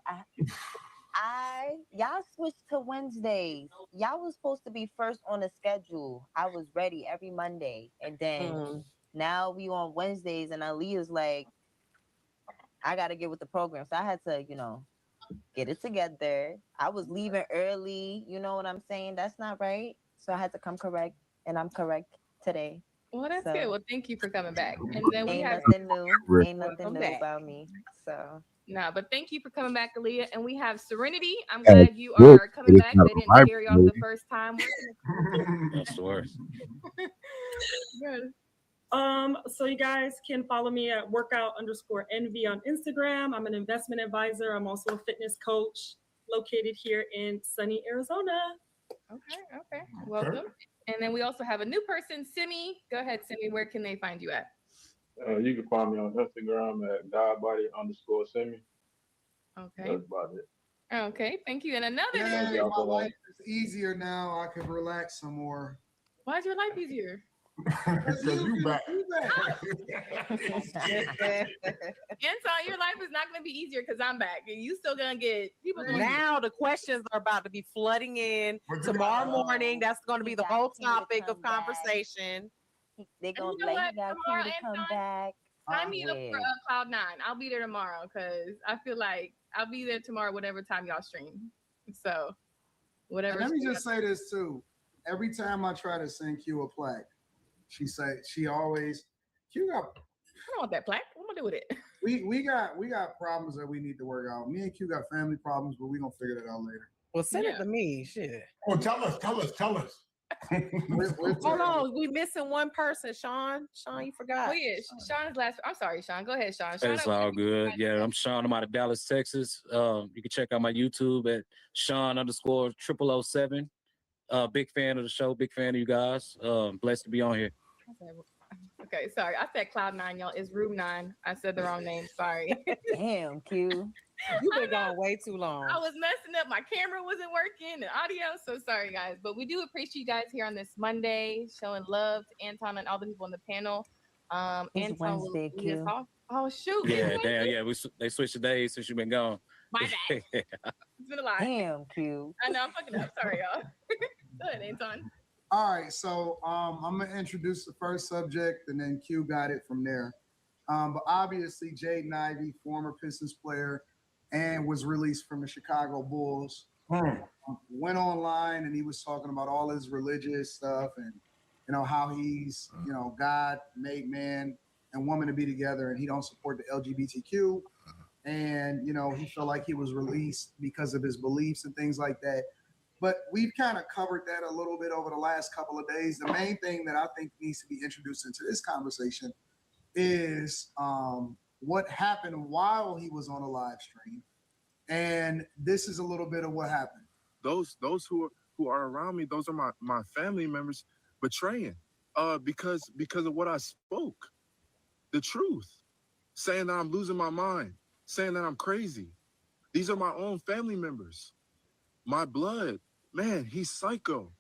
y'all switched to Wednesdays. Y'all was supposed to be first on the schedule. I was ready every Monday, and then now we on Wednesdays, and Aaliyah's like, I gotta get with the program, so I had to, get it together. I was leaving early. You know what I'm saying? That's not right. So I had to come correct, and I'm correct today. Well, that's good. Well, thank you for coming back. And then we have nothing new. Ain't nothing new about me. So no, but thank you for coming back, Aaliyah. And we have Serenity. I'm glad you are coming back. They didn't scare you off the first time. That's the worst. Good. So you guys can follow me at workout_envy on Instagram. I'm an investment advisor. I'm also a fitness coach located here in sunny Arizona. Okay. Welcome. And then we also have a new person, Simi. Go ahead, Simi. Where can they find you at? You can find me on Instagram at godbody_Simi. Okay. That's about it. Okay, thank you. And another my life is easier now. I can relax some more. Why is your life easier? Because you back. Anton, your life is not going to be easier because I'm back. And you still going to get people. Now the questions are about to be flooding in tomorrow morning. That's going to be the whole topic of conversation. They're going to be like, you got to come back. Sign me up for Cloud9. I'll be there tomorrow because I feel like I'll be there tomorrow, whatever time y'all stream. So, whatever. And let me just say this too. Every time I try to send Q a plaque, she always, Q got. I don't want that plaque. What am I gonna do with it? We got problems that we need to work out. Me and Q got family problems, but we gonna figure that out later. Well, send it to me. Shit. Oh, tell us. Hold on, we missing one person, Sean. Sean, you forgot. Oh yeah, Sean's last. I'm sorry, Sean. Go ahead, Sean. It's all good. Yeah, I'm Sean. I'm out of Dallas, Texas. You can check out my YouTube at Sean_0007. Big fan of the show. Big fan of you guys. Blessed to be on here. Okay, sorry. I said Cloud9, y'all. It's Room 9. I said the wrong name. Sorry. Damn, Q. You've been gone way too long. I was messing up. My camera wasn't working, the audio. So sorry, guys. But we do appreciate you guys here on this Monday, showing love to Anton and all the people on the panel. It's Wednesday, Q. Oh, shoot. Yeah, damn. Yeah, they switched the days since you've been gone. My bad. It's been a lot. Damn, Q. I know. I'm fucking up. Sorry, y'all. Go ahead, Anton. All right, so I'm gonna introduce the first subject, and then Q got it from there. But obviously, Jaden Ivey, former Pistons player, and was released from the Chicago Bulls, went online and he was talking about all his religious stuff and how he's God made man and woman to be together, and he don't support the LGBTQ, and he felt like he was released because of his beliefs and things like that. But we've kind of covered that a little bit over the last couple of days. The main thing that I think needs to be introduced into this conversation is what happened while he was on a live stream. And this is a little bit of what happened. Those who are around me, those are my family members betraying because of what I spoke. The truth. Saying that I'm losing my mind, saying that I'm crazy. These are my own family members. My blood. Man, he's psycho.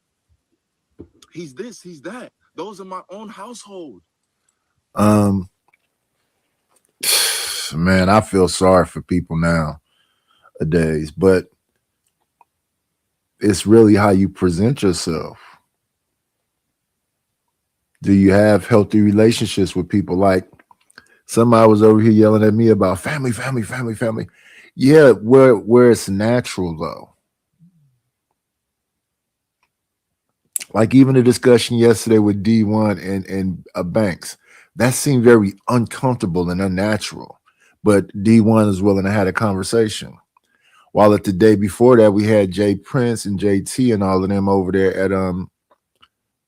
He's this, he's that. Those are my own household. Man, I feel sorry for people nowadays, but it's really how you present yourself. Do you have healthy relationships with people? Like somebody was over here yelling at me about family. Yeah, where it's natural though. Like even the discussion yesterday with D1 and Banks, that seemed very uncomfortable and unnatural. But D1 is willing to have a conversation. While at the day before that, we had Jay Prince and JT and all of them over there at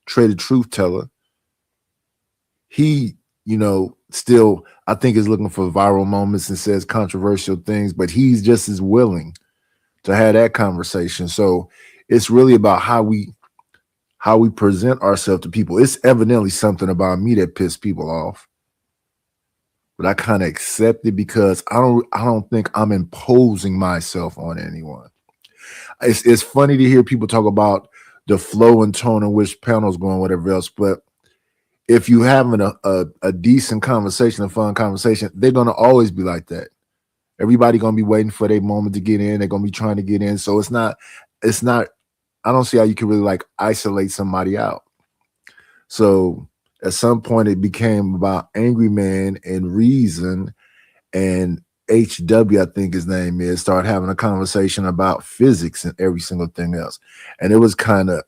Traded Truth Teller. He, still I think is looking for viral moments and says controversial things, but he's just as willing to have that conversation. So it's really about how we present ourselves to people. It's evidently something about me that pissed people off, but I kind of accept it because I don't think I'm imposing myself on anyone. It's funny to hear people talk about the flow and tone in which panels going, whatever else, but if you having a decent conversation, a fun conversation, they're gonna always be like that. Everybody gonna be waiting for their moment to get in. They're gonna be trying to get in. So it's not. I don't see how you can really like isolate somebody out. So at some point, it became about Angry Man and Reason and HW, I think his name is, start having a conversation about physics and every single thing else. And it was kind of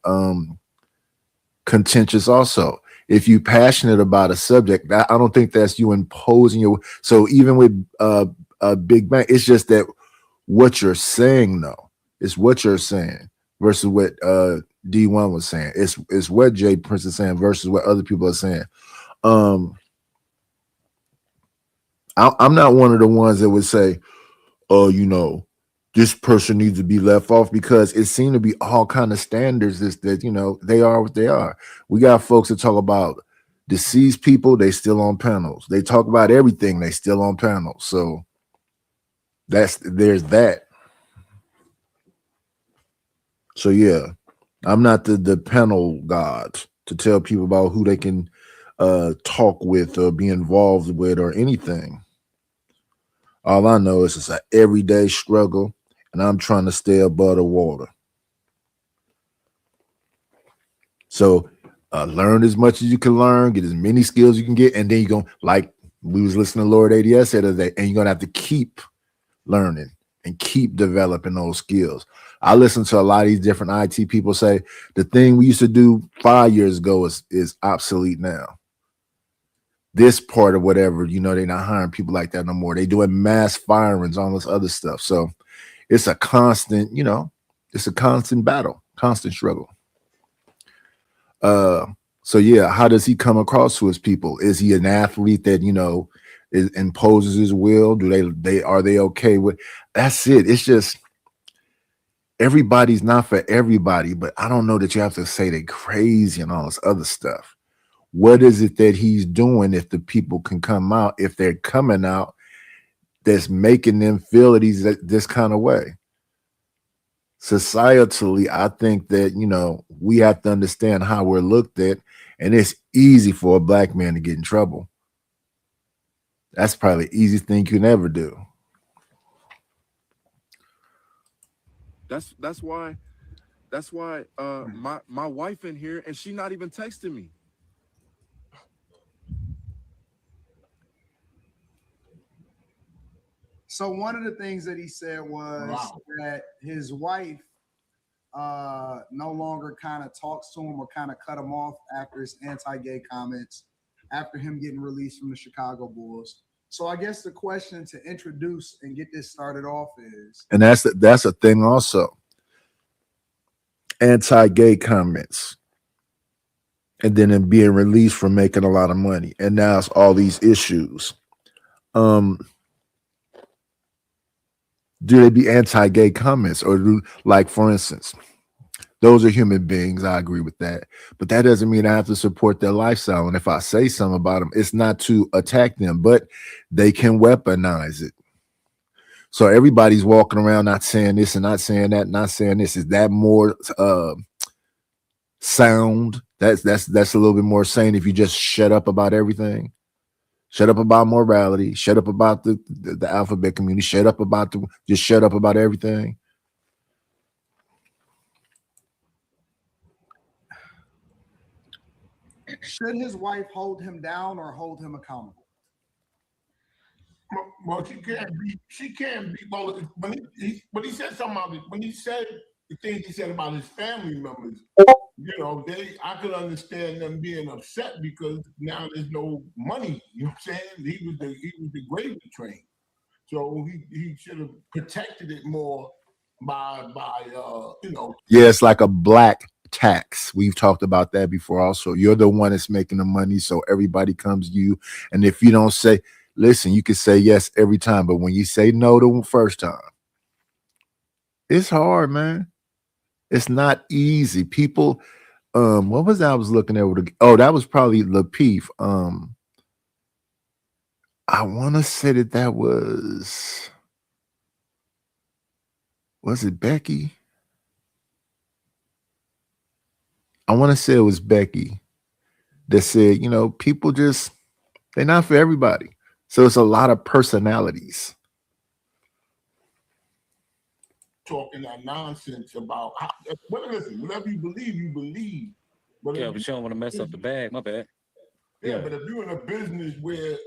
contentious also. If you passionate about a subject, I don't think that's you imposing your. So even with Big Bang, it's just that what you're saying, though, it's what you're saying versus what D1 was saying. It's what Jay Prince is saying versus what other people are saying. I'm not one of the ones that would say, "Oh, this person needs to be left off," because it seemed to be all kind of standards that they are what they are. We got folks that talk about deceased people, they still on panels. They talk about everything, they still on panels. So there's that. So yeah, I'm not the panel god to tell people about who they can talk with or be involved with or anything. All I know is it's an everyday struggle, and I'm trying to stay above the water. So learn as much as you can learn, get as many skills you can get, and then you're gonna, like we was listening to Lord ADS the other day, and you're gonna have to keep learning and keep developing those skills. I listen to a lot of these different IT people say the thing we used to do 5 years ago is obsolete now. This part of whatever, they're not hiring people like that no more. They doing mass firings, all this other stuff. So it's a constant, it's a constant battle, constant struggle. So yeah, how does he come across to his people? Is he an athlete that imposes his will? Do they are they okay with? That's it. It's just everybody's not for everybody, but I don't know that you have to say they're crazy and all this other stuff. What is it that he's doing if the people can come out, if they're coming out, that's making them feel that he's this kind of way? Societally, I think that we have to understand how we're looked at, and it's easy for a black man to get in trouble. That's probably the easiest thing you can ever do. That's why my wife in here and she not even texting me. So one of the things that he said was that his wife no longer kind of talks to him or kind of cut him off after his anti-gay comments, after him getting released from the Chicago Bulls. So I guess the question to introduce and get this started off is, and that's a thing also. Anti-gay comments, and then him being released from making a lot of money, and now it's all these issues. Do they be anti-gay comments, or like for instance, those are human beings. I agree with that, but that doesn't mean I have to support their lifestyle. And if I say something about them, it's not to attack them, but they can weaponize it. So everybody's walking around not saying this and not saying that, not saying this. Is that more sound? That's a little bit more sane if you just shut up about everything. Shut up about morality. Shut up about the alphabet community. Shut up about just shut up about everything. should his wife hold him down or hold him accountable? Well, she can't be. She can't be. Well, when he said something about it, when he said the things he said about his family members, I could understand them being upset because now there's no money. You know what I'm saying? He was the gravy train, so he should have protected it more by. Yeah, it's like a black tax. We've talked about that before. Also, you're the one that's making the money, so everybody comes to you. And if you don't say, listen, you can say yes every time, but when you say no the first time, it's hard, man. It's not easy. People, what was that I was looking at? Oh, that was probably Lapeef. I want to say that was it Becky? I want to say it was Becky that said, people just, they're not for everybody. So it's a lot of personalities talking that nonsense about listen, whatever you believe. But Yeah, but you don't want to mess up the bag. My bad. Yeah, but if you're in a business where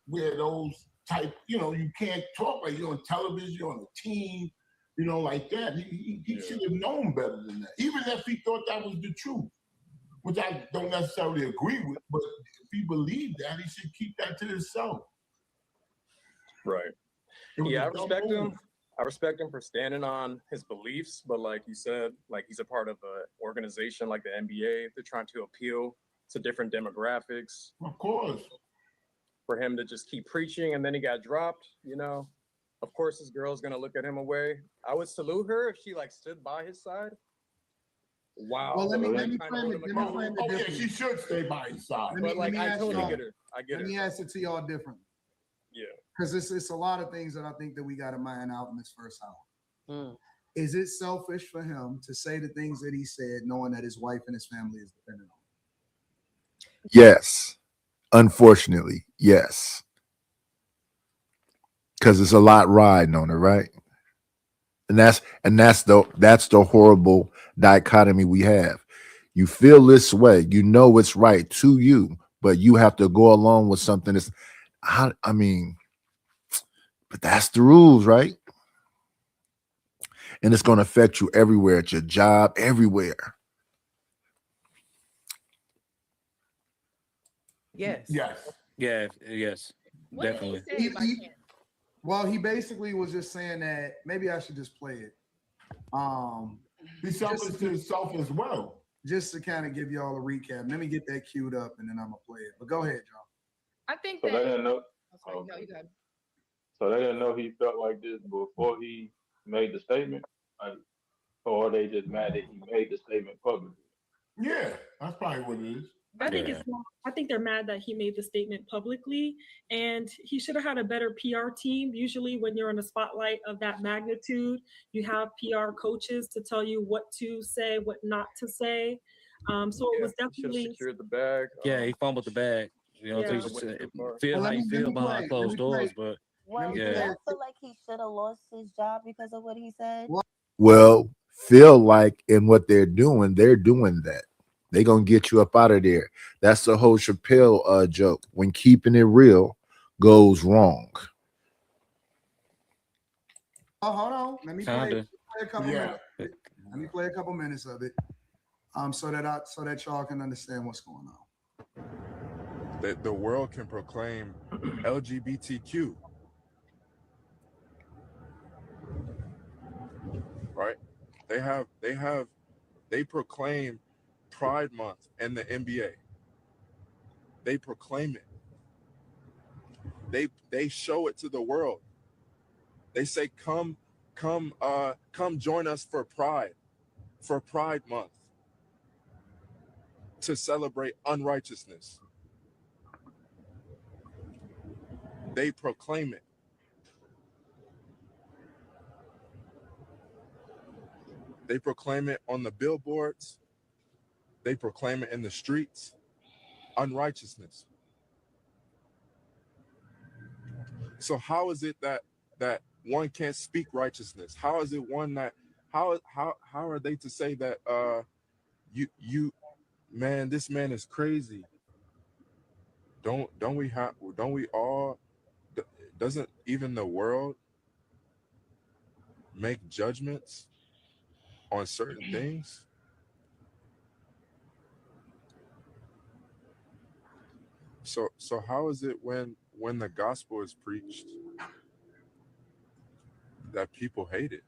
where those type, you can't talk like you're on television, you're on a team, like that. He should have known better than that. Even if he thought that was the truth, which I don't necessarily agree with, but if he believed that, he should keep that to himself. Right. Yeah, I respect him. I respect him for standing on his beliefs, but like you said, like he's a part of an organization like the NBA. They're trying to appeal to different demographics. Of course. For him to just keep preaching and then he got dropped, of course his girl's gonna look at him away. I would salute her if she like stood by his side. Wow. Well, let me frame it differently. She should stay by his side. But like I totally get her. I get Let me ask it to y'all differently. Yeah. Because it's a lot of things that I think that we got to mine out in this first hour. Is it selfish for him to say the things that he said, knowing that his wife and his family is dependent on him? Yes. Unfortunately, yes. Because it's a lot riding on it, right? And that's the horrible dichotomy we have. You feel this way, you know it's right to you, but you have to go along with something that's, but that's the rules, right? And it's going to affect you everywhere, at your job, everywhere. Yes. Yeah, yes. What Definitely. did he say by chance? Well, he basically was just saying that maybe I should just play it. He's selfish to himself as well. Just to kind of give y'all a recap. Let me get that queued up and then I'm gonna play it. But go ahead, y'all. I think So that. they didn't know. Oh, sorry, no, you go ahead. So they didn't know he felt like this before he made the statement, or they just mad that he made the statement publicly. Yeah, that's probably what it is. I think they're mad that he made the statement publicly, and he should have had a better PR team. Usually, when you're in a spotlight of that magnitude, you have PR coaches to tell you what to say, what not to say. So it was definitely secured the bag. Yeah, he fumbled the bag. So you just feel how you feel behind closed doors, but Well, do yeah. y'all feel like he should have lost his job because of what he said? Well, feel like in what they're doing that. They're going to get you up out of there. That's the whole Chappelle joke. When keeping it real goes wrong. Oh, hold on. Let me play a couple minutes. Let me play a couple minutes of it. So that y'all can understand what's going on. That the world can proclaim LGBTQ. Right? They proclaim Pride Month and the NBA. They proclaim it. They show it to the world. They say, come join us for Pride Month, to celebrate unrighteousness. They proclaim it. They proclaim it on the billboards. They proclaim it in the streets. Unrighteousness. So how is it that one can't speak righteousness? How is it one that how are they to say that you man, this man is crazy? Don't we all doesn't even the world make judgments on certain things? So how is it when the gospel is preached that people hate it,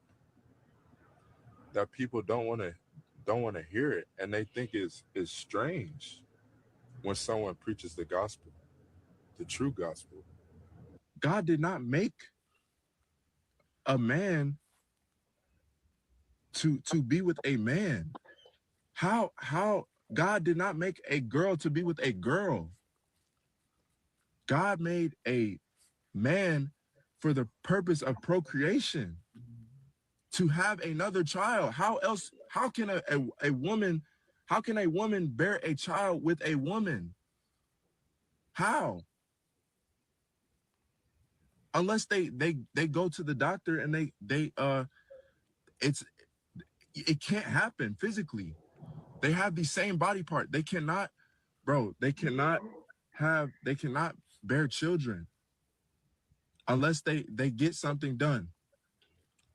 that people don't want to hear it, and they think it's strange when someone preaches the gospel, the true gospel? God did not make a man to be with a man. How God did not make a girl to be with a girl. God made a man for the purpose of procreation, to have another child. How else, how can a woman bear a child with a woman? How? Unless they go to the doctor and it can't happen physically. They have the same body part. They cannot, bro, they cannot bear children unless they get something done.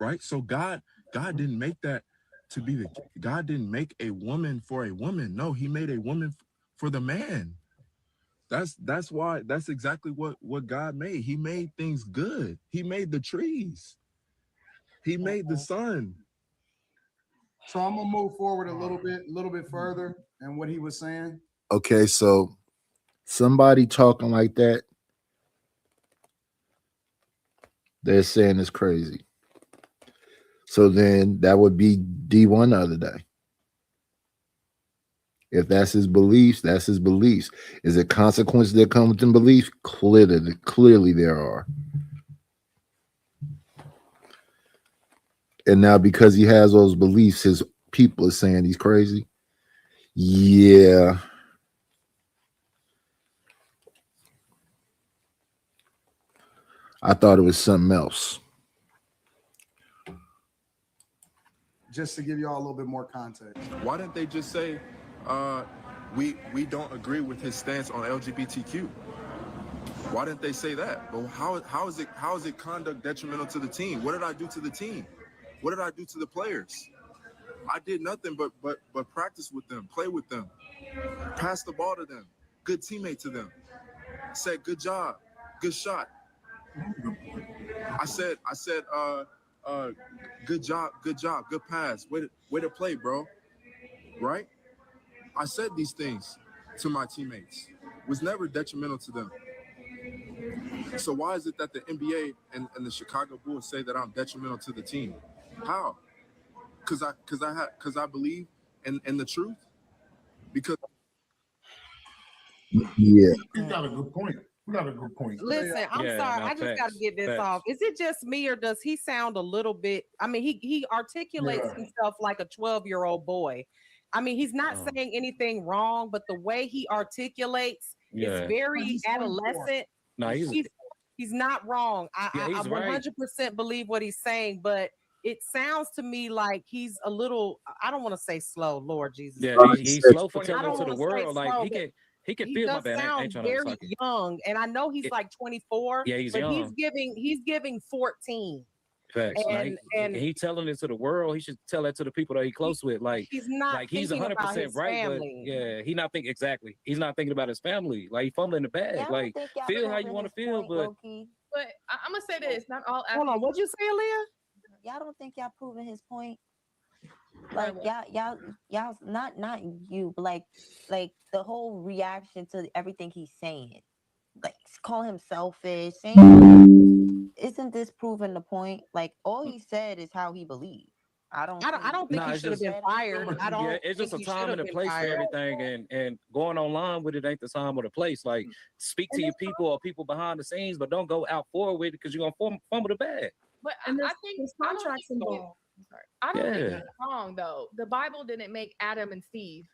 Right? So God didn't make that to be God didn't make a woman for a woman. No, he made a woman for the man. That's why, that's exactly what God made. He made things good. He made the trees. He made the sun. So I'm gonna move forward a little bit further and what he was saying. Okay, so somebody talking like that, they're saying it's crazy. So then that would be D1 the other day. If that's his beliefs, that's his beliefs. Is it consequences that come with them beliefs? Clearly there are. And now because he has those beliefs, his people are saying he's crazy. Yeah. I thought it was something else. Just to give y'all a little bit more context. Why didn't they just say, we don't agree with his stance on LGBTQ? Why didn't they say that? Well, how is it conduct detrimental to the team? What did I do to the team? What did I do to the players? I did nothing but practice with them, play with them, pass the ball to them, good teammate to them. Said good job, good shot. I said, good job, good pass. Way to play, bro. Right? I said these things to my teammates. Was never detrimental to them. So why is it that the NBA and the Chicago Bulls say that I'm detrimental to the team? How? Because I believe in the truth. Because Yeah. You got a good point. You got a good point. Listen, I'm sorry. I just got to get this off. Is it just me or does he sound a little bit? I mean, he articulates himself like a 12-year-old boy. I mean, he's not saying anything wrong, but the way he articulates is very adolescent. No, he's not wrong. I he's right. 100% believe what he's saying, but it sounds to me like he's a little, I don't want to say slow, Lord Jesus. Yeah, he's slow for telling to the world. Like he can feel my bad. He does sound very young, and I know he's like 24. Yeah, he's but young. He's giving 14. Facts. And he telling it to the world. He should tell that to the people that he's close with. Like he's not. Like he's 100% right, family. but yeah, he not thinking exactly. He's not thinking about his family. Like he fumbling the bag. Yeah, like feel how you want to feel, but I'm gonna say this: not all. Hold on, what'd you say, Aaliyah? Y'all don't think y'all proving his point? Like y'all not you, but like the whole reaction to everything he's saying, like call him selfish. Isn't this proving the point? Like all he said is how he believes. I don't think he should have been fired. I don't. Yeah, it's just a time and a place for everything, and going online with it ain't the time or the place. Like speak to your people or people behind the scenes, but don't go out forward with it because you're gonna fumble the bag. But I think there's contracts involved. I don't think it's wrong though. The Bible didn't make Adam and Steve.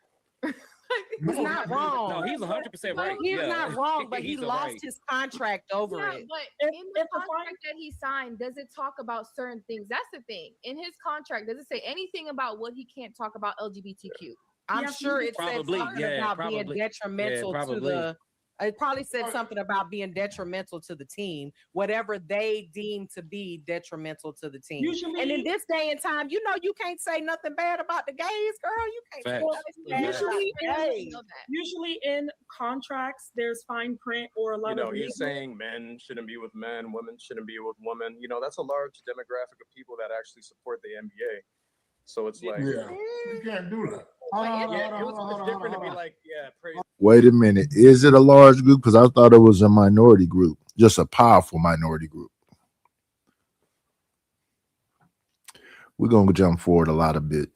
He's not wrong. No, he's 100% right. He's not wrong, but he lost his contract over it. But in the contract that he signed, does it talk about certain things? That's the thing. In his contract, does it say anything about what he can't talk about LGBTQ? I'm sure it said something about being detrimental to the It probably said something about being detrimental to the team, whatever they deem to be detrimental to the team. Usually- and in this day and time, you know, you can't say nothing bad about the gays, girl. You can't say nothing bad about Usually, the gays. usually in contracts, there's fine print or a lot You know, of he's legal. saying men shouldn't be with men, women shouldn't be with women. You know, that's a large demographic of people that actually support the NBA. So it's like, Yeah, you can't do that. Hold on, it's different to be like, yeah, praise. Wait a minute. Is it a large group? Because I thought it was a minority group, just a powerful minority group. We're going to jump forward a lot a bit.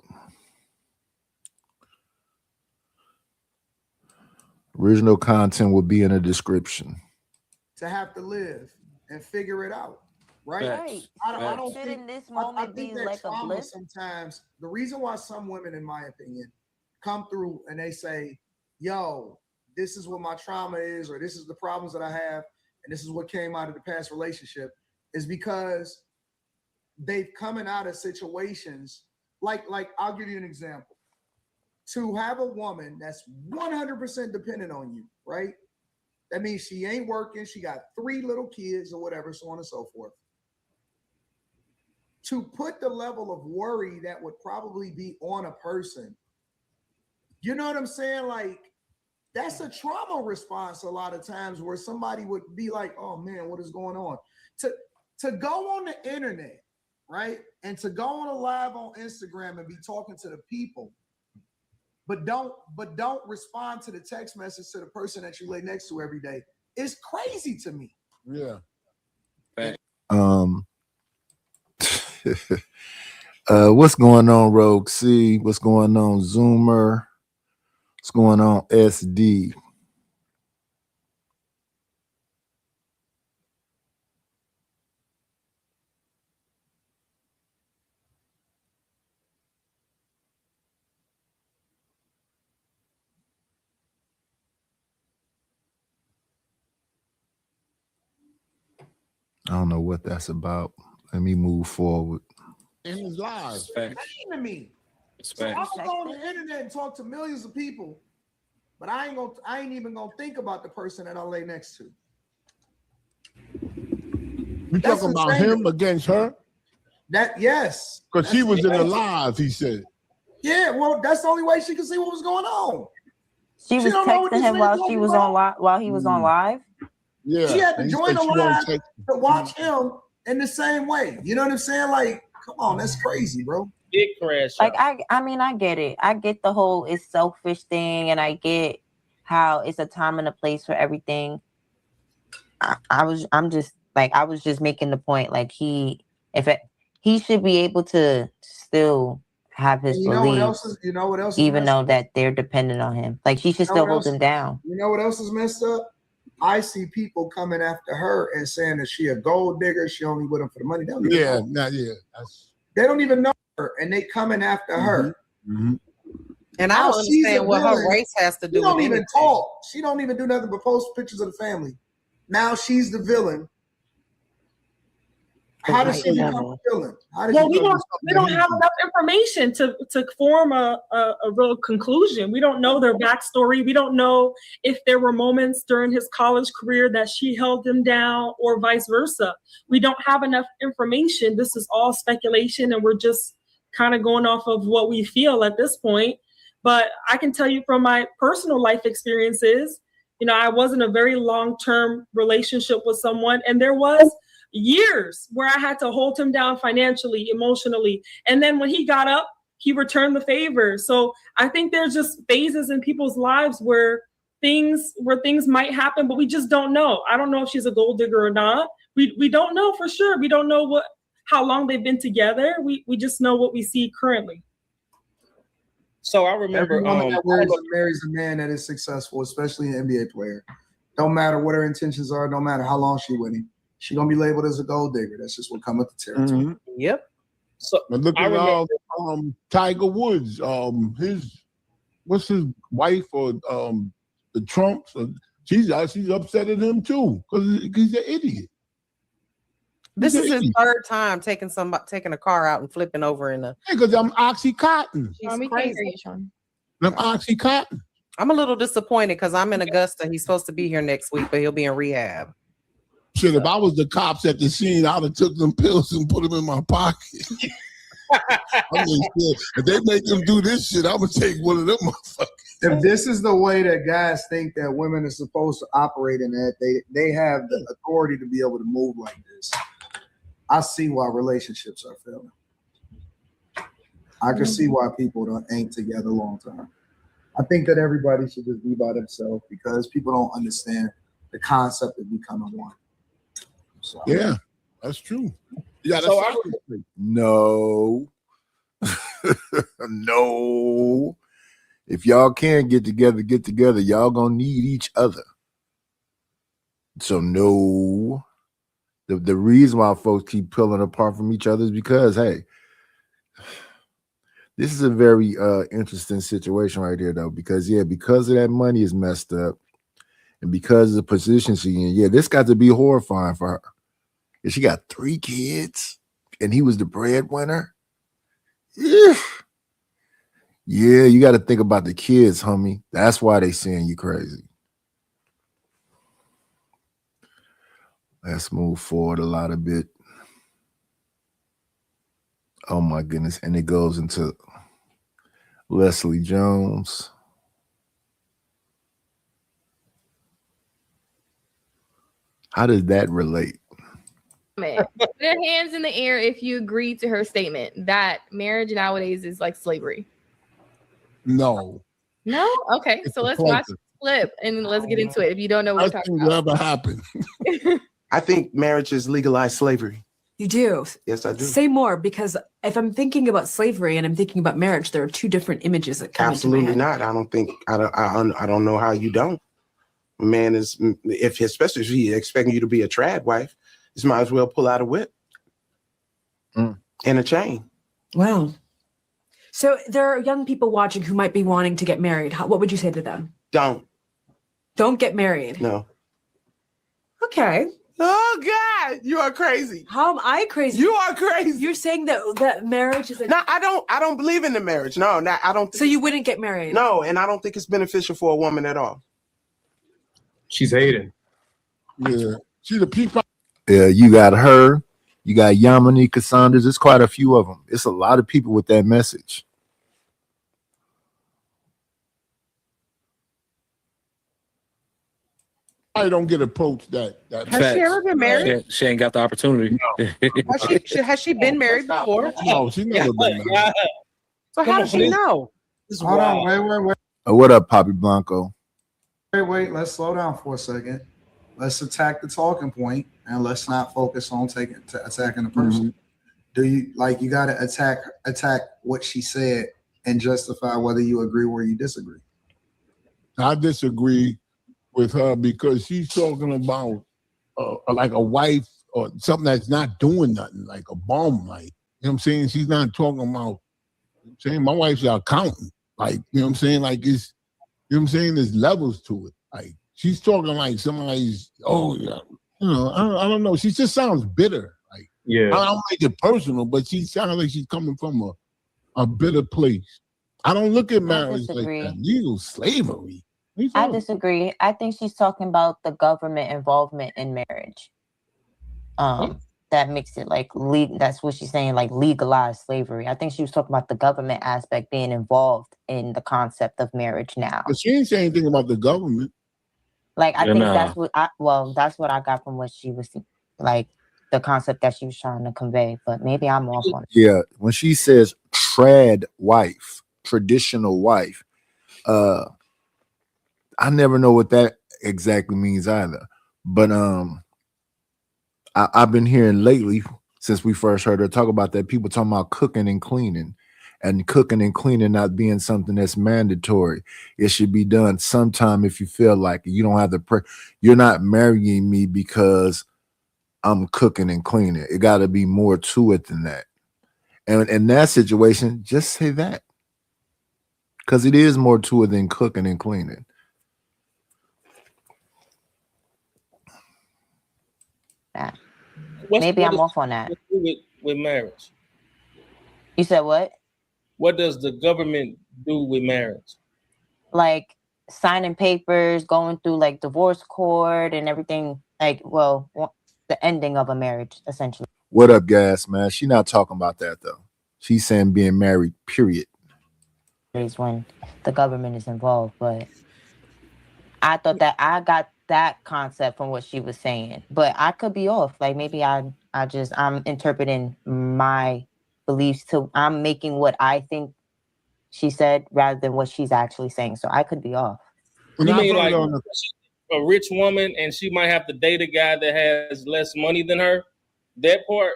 Original content will be in the description. To have to live and figure it out, right? Right. I don't Should think in this I moment think be that like a trauma blip? sometimes. The reason why some women, in my opinion, come through and they say, "Yo, this is what my trauma is," or "This is the problems that I have, and this is what came out of the past relationship," is because they've coming out of situations like I'll give you an example. To have a woman that's 100% dependent on you, right? That means she ain't working, she got 3 little kids or whatever, so on and so forth. To put the level of worry that would probably be on a person, you know what I'm saying? Like, that's a trauma response a lot of times where somebody would be like, oh man, what is going on? To go on the internet, right? And to go on a live on Instagram and be talking to the people, but don't respond to the text message to the person that you lay next to every day. It's crazy to me. Yeah. What's going on, Rogue C? What's going on, Zoomer? What's going on, SD? I don't know what that's about. Let me move forward. In his lives. It's to me. So I can go on the internet and talk to millions of people, but I ain't even gonna think about the person that I lay next to. You talking about him against her? That yes. Because she was in the live, he said. Yeah, well, that's the only way she could see what was going on. She was don't know what texting this him nigga while talking she was about. on live, while he was on live. Yeah. She had to and he join said the she wasn't live texting. to watch him in the same way. You know what I'm saying? Like, come on, that's crazy, bro. Big crash. Like I mean, I get it. I get the whole it's selfish thing, and I get how it's a time and a place for everything. I was just making the point. Like he should be able to still have his And you know what else beliefs, is? You know what else? Is even messed though up? that they're dependent on him. Like she should You know still what hold else- him down. You know what else is messed up? I see people coming after her and saying that she a gold digger. She only with him for the money. They don't even Yeah, know. That's They don't even know her, and they coming after her. Mm-hmm. And I Now don't she's understand a what her villain. race has to She do don't with even anything. talk. She don't even do nothing but post pictures of the family. Now she's the villain. How does she become a villain? How does Well, she we become don't have enough information to form a real conclusion. We don't know their backstory. We don't know if there were moments during his college career that she held him down or vice versa. We don't have enough information. This is all speculation, and we're just kind of going off of what we feel at this point. But I can tell you from my personal life experiences, you know, I was in a very long-term relationship with someone, and there was years where I had to hold him down financially, emotionally. And then when he got up, he returned the favor. So I think there's just phases in people's lives where things might happen, but we just don't know. I don't know if she's a gold digger or not. We don't know for sure. We don't know how long they've been together. We just know what we see currently. So I remember every woman that marries a man that is successful, especially an NBA player. Don't matter what her intentions are, don't matter how long she with him. She's gonna be labeled as a gold digger. That's just what comes with the territory. Mm-hmm. Yep. So but look I at remember Tiger Woods. What's his wife or the Trumps? She's upset at him too because he's an idiot. This is his third time taking a car out and flipping over in a. Because I'm Oxycontin. We can't hear you, Sean. I'm Oxycontin. I'm a little disappointed because I'm in Augusta. He's supposed to be here next week, but he'll be in rehab. Shit, if I was the cops at the scene, I'd have took them pills and put them in my pocket. I mean, shit, if they make them do this shit, I'm gonna take one of them motherfuckers. If this is the way that guys think that women are supposed to operate in that, they have the authority to be able to move like this. I see why relationships are failing. I can see why people ain't together long term. I think that everybody should just be by themselves because people don't understand the concept of becoming one. So, yeah, that's true. Yeah, that's So no. No. If y'all can get together. Y'all gonna need each other. So no. The reason why folks keep pulling apart from each other is because, hey, this is a very interesting situation right here, though, because of that money is messed up, and because of the position she in, this got to be horrifying for her. And she got 3 kids, and he was the breadwinner. Yeah, you got to think about the kids, homie. That's why they saying you crazy. Let's move forward a lot a bit. Oh my goodness. And it goes into Leslie Jones. How does that relate? Put your hands in the air if you agree to her statement that marriage nowadays is like slavery. No. No? Okay. So let's watch the clip and let's get into it. If you don't know what we're talking about. Never happened. I think marriage is legalized slavery. You do? Yes, I do. Say more, because if I'm thinking about slavery and I'm thinking about marriage, there are 2 different images that come into my Absolutely head. not. I don't know how you don't. A man is, especially if he expecting you to be a trad wife, just might as well pull out a whip and a chain. Wow. So there are young people watching who might be wanting to get married. What would you say to them? Don't get married. No. Okay. Oh God, you are crazy. How am I crazy? You are crazy. You're saying that marriage is No, I don't believe in the marriage. No, I don't. So you wouldn't get married? No, and I don't think it's beneficial for a woman at all. She's hating. Yeah. She's a people. Yeah, you got her. You got Yamini Cassandras. There's quite a few of them. It's a lot of people with that message. I don't get approached that. Has she ever been married? She ain't got the opportunity. Has she been married before? No, she never been married. So how does she know? Hold on, wait. What up, Poppy Blanco? Wait. Let's slow down for a second. Let's attack the talking point and let's not focus on attacking the person. Do you you got to attack what she said and justify whether you agree or you disagree? I disagree with her because she's talking about like a wife or something that's not doing nothing, like a bum, like, you know what I'm saying? She's not talking about, my wife's an accountant, like, you know what I'm saying? Like, it's, you know what I'm saying? There's levels to it. Like, she's talking like somebody's, I don't know. She just sounds bitter. Like, I don't make it personal, but she sounds like she's coming from a bitter place. I don't look at marriage like that. Legal slavery. I disagree. I think she's talking about the government involvement in marriage. That makes it like that's what she's saying, like legalized slavery. I think she was talking about the government aspect being involved in the concept of marriage now. But she ain't saying anything about the government. Like I think that's what I got from what she was like, the concept that she was trying to convey. But maybe I'm off on it. Yeah, when she says traditional wife, I never know what that exactly means either. But I've been hearing lately, since we first heard her talk about that, people talking about cooking and cleaning not being something that's mandatory. It should be done sometime if you feel like it. You don't have to you're not marrying me because I'm cooking and cleaning. It got to be more to it than that. And in that situation, just say that, because it is more to it than cooking and cleaning. Maybe I'm off on that. With marriage, you said what? What does the government do with marriage? Like signing papers, going through like divorce court and everything. Like, well, the ending of a marriage, essentially. What up, Gas, man? She not talking about that though. She's saying being married, period. Is when the government is involved, but I thought that I got that concept from what she was saying, but I could be off. Like maybe I'm interpreting my beliefs I'm making what I think she said rather than what she's actually saying. So I could be off. You mean like a rich woman and she might have to date a guy that has less money than her? That part?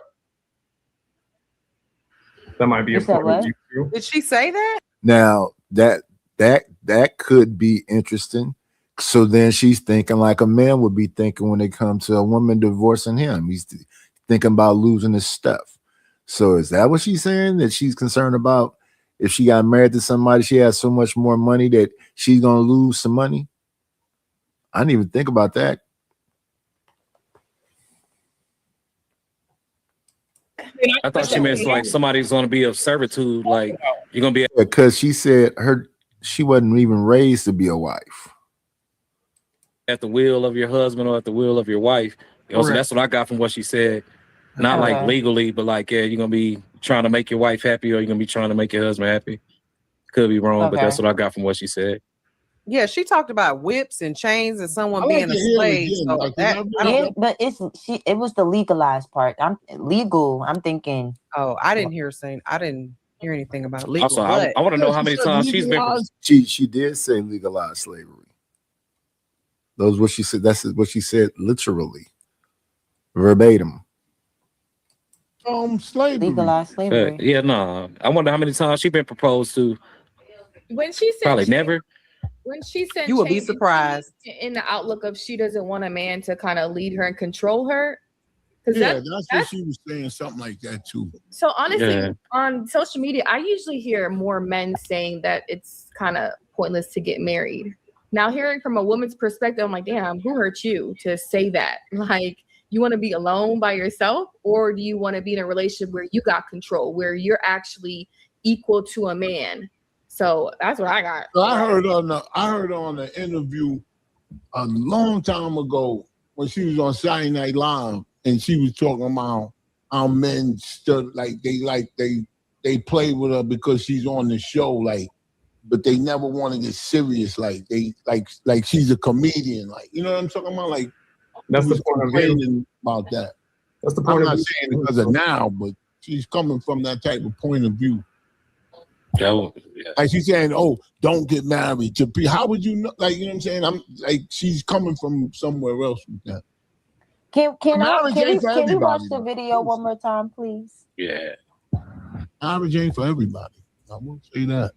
That might be a point of view too. Did she say that? Now that could be interesting. So then she's thinking like a man would be thinking when it comes to a woman divorcing him. He's thinking about losing his stuff. So is that what she's saying? That she's concerned about if she got married to somebody, she has so much more money that she's gonna lose some money? I didn't even think about that. I thought she meant like somebody's gonna be of servitude, like you're gonna be because she said she wasn't even raised to be a wife. At the will of your husband or at the will of your wife. You know, so that's what I got from what she said. Not like legally, but like, yeah, you're gonna be trying to make your wife happy or you're gonna be trying to make your husband happy. Could be wrong, but that's what I got from what she said. Yeah, she talked about whips and chains and someone being a slave. So But it was the legalized part. I'm thinking. Oh, I didn't hear anything about legal. Also, I want to know how many times she's been. She did say legalized slavery. Those what she said. That's what she said, literally, verbatim. Slavery. Legalized slavery. Yeah, no. I wonder how many times she's been proposed to. When she said Probably never. When she said you would be surprised in the outlook of she doesn't want a man to kind of lead her and control her. Yeah, that's what she was saying, something like that too. So honestly, on social media, I usually hear more men saying that it's kind of pointless to get married. Now, hearing from a woman's perspective, I'm like, damn, who hurt you to say that? Like, you want to be alone by yourself, or do you want to be in a relationship where you got control, where you're actually equal to a man? So that's what I got. So I heard on the interview a long time ago when she was on Saturday Night Live, and she was talking about how men stood they play with her because she's on the show, like, but they never want to get serious, like she's a comedian, like, you know what I'm talking about, like. That's the point of view about that. That's the point. I'm not saying it because of now, but she's coming from that type of point of view. Like she's saying, "Oh, don't get married to be." How would you know? Like, you know what I'm saying? I'm like, she's coming from somewhere else with that. Can we watch the video one more time, please? Yeah. Marriage ain't for everybody. I won't say that.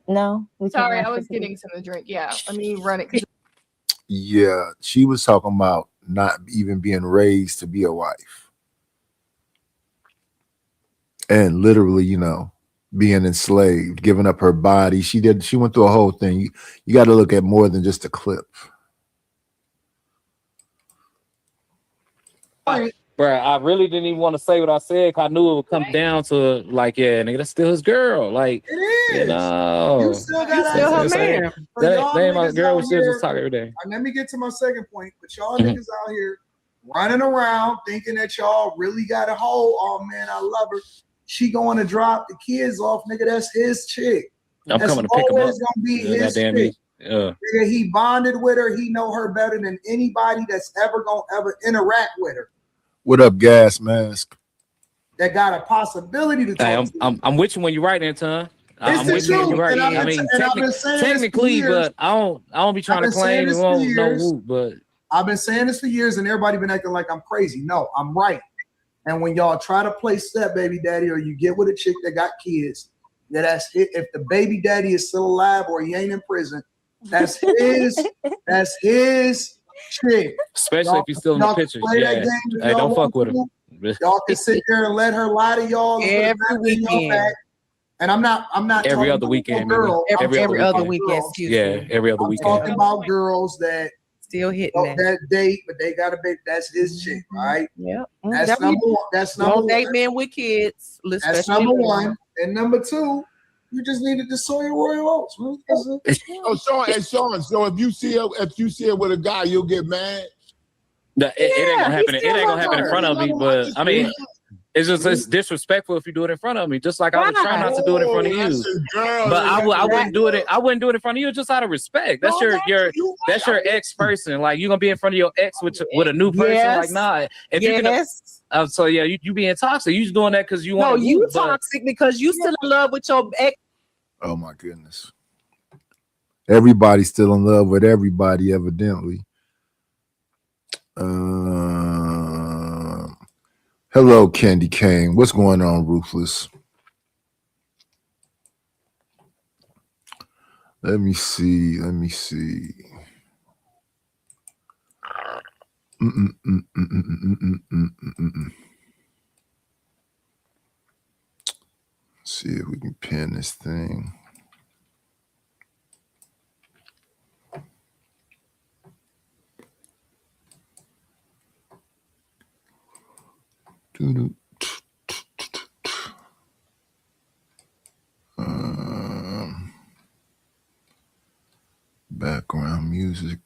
No. Sorry, I was getting some to drink. Yeah, let me run it. Yeah, she was talking about not even being raised to be a wife. And literally, you know, being enslaved, giving up her body. She went through a whole thing. You got to look at more than just a clip. Bro, I really didn't even want to say what I said because I knew it would come down to like, yeah, nigga, that's still his girl. Like, it is. You know, You still got her man. That my girl was still just talking every day. Let me get to my second point. But y'all niggas out here running around thinking that y'all really got a hold. Oh man, I love her. She going to drop the kids off, nigga. That's his chick. I'm that's coming to pick him up. always gonna be his chick. Nigga, he bonded with her. He know her better than anybody that's ever gonna interact with her. What up, Gas Mask? That got a possibility to talk. Hey, I'm with you when you're right, Anton. I'm with you when you're right. I mean, technically, but I don't be trying to claim it won't no whoop, but I've been saying this for years, and everybody been acting like I'm crazy. No, I'm right. And when y'all try to play step baby daddy, or you get with a chick that got kids, that's it. If the baby daddy is still alive or he ain't in prison, that's his chick. Especially if he's still in the picture. Yeah. Hey, don't fuck with him. Y'all can sit there and let her lie to y'all every weekend. And I'm not every other weekend. Girl. Every other weekend. Excuse me. Every other weekend. I'm talking about girls that still hitting that date, but they got a baby. That's his chick, right? Yeah. That's number one. That's number one. Don't date men with kids. That's number one. And number two, You just needed the soy and royal oats. Oh, Sean. So if you see her with a guy, you'll get mad. It ain't gonna happen. It still ain't gonna love happen in her. front of me. But I mean, it's disrespectful if you do it in front of me. Just like I would try not to do it in front of you. But I wouldn't do it. I wouldn't do it in front of you just out of respect. That's your ex person. Like you gonna be in front of your ex with a new person. Yes. Like nah. If you can. So yeah, you being toxic. You just doing that because you want. No, you toxic because you still in love with your ex. Oh my goodness. Everybody's still in love with everybody, evidently. Hello, Candy Cane. What's going on, Ruthless? Let me see. See if we can pin this thing. Background music.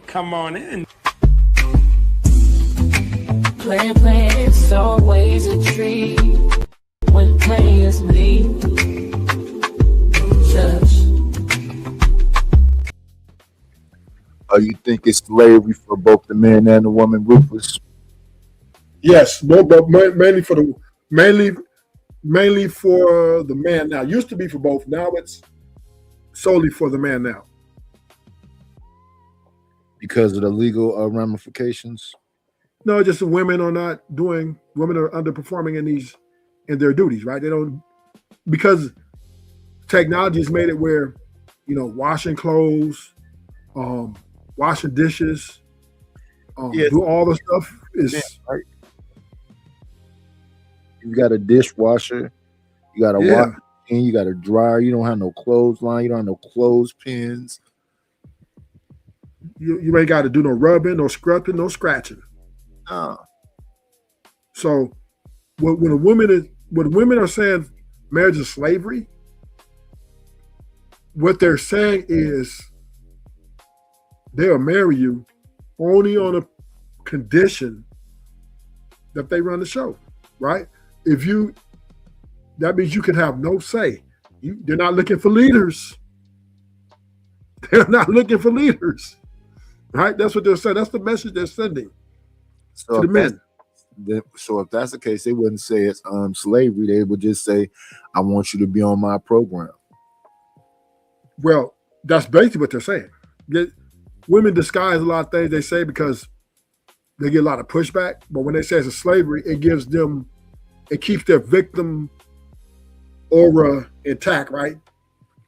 Come on in. Plan, it's always a treat when players leave. You think it's slavery for both the man and the woman, Rufus? Yes, but mainly for the man now. Used to be for both. Now it's solely for the man now. Because of the legal ramifications? No, just the women are underperforming in their duties, right? They don't, because technology has made it where, washing clothes, washing dishes, do all the stuff is right. You got a dishwasher, you got a washing machine, you got a dryer, you don't have no clothesline, you don't have no clothespins. You ain't got to do no rubbing, no scrubbing, no scratching. So when women are saying marriage is slavery, what they're saying is they'll marry you only on a condition that they run the show, right? That means you can have no say. They're not looking for leaders. They're not looking for leaders, right? That's what they're saying. That's the message they're sending to the men. So if that's the case, they wouldn't say it's slavery. They would just say, I want you to be on my program. Well, that's basically what they're saying. Women disguise a lot of things they say because they get a lot of pushback. But when they say it's a slavery, it keeps their victim aura intact, right?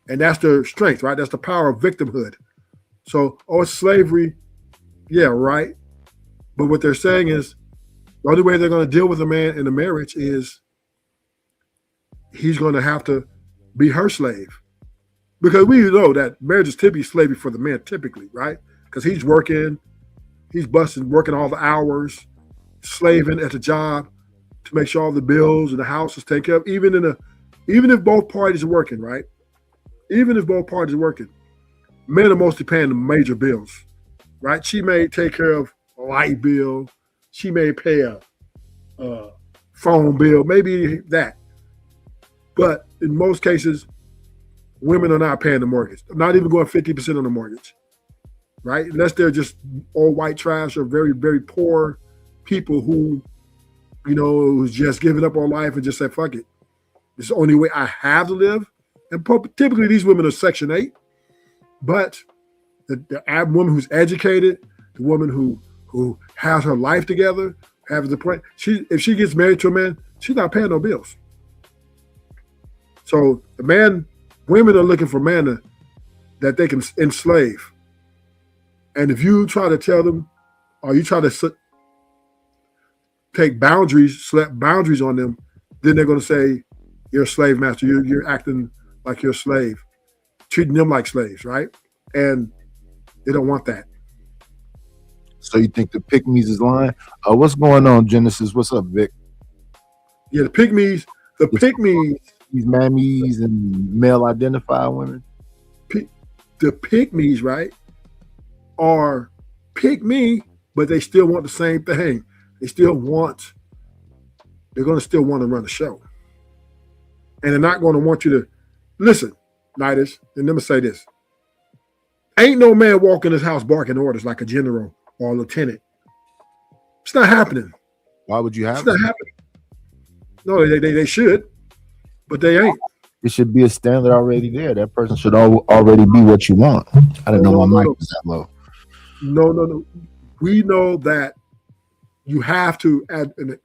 And that's their strength, right? That's the power of victimhood. So, it's slavery. Yeah, right. But what they're saying is the only way they're going to deal with a man in a marriage is he's going to have to be her slave. Because we know that marriage is typically slavery for the man, typically, right? Because he's working all the hours, slaving at the job to make sure all the bills and the house is taken care of, even if both parties are working, right? Even if both parties are working, men are mostly paying the major bills, right? She may take care of a light bill. She may pay a phone bill, maybe that. But in most cases, women are not paying the mortgage. Not even going 50% on the mortgage, right? Unless they're just all white trash or very, very poor people who, who's just giving up on life and just say, fuck it. It's the only way I have to live. And typically these women are Section 8. But the woman who's educated, the woman who has her life together, has the point, if she gets married to a man, she's not paying no bills. So women are looking for men that they can enslave. And if you try to tell them, or you try to take boundaries, slap boundaries on them, then they're going to say you're a slave master. You're acting like you're a slave, treating them like slaves, right? And they don't want that. So you think the pick-me's is lying? What's going on, Genesis? What's up, Vic? Yeah, the pygmies, these mammies and male-identified women. The pygmies, right, are pick me, but they still want the same thing. They're going to still want to run the show. And they're not going to want you to listen, Nidus, and let me say this. Ain't no man walking his house barking orders like a general or a lieutenant. It's not happening. Why would you have It's not happening. No, they should, but they ain't. It should be a standard already there. That person should already be what you want. I didn't know my mic was that low. No. We know that you have to,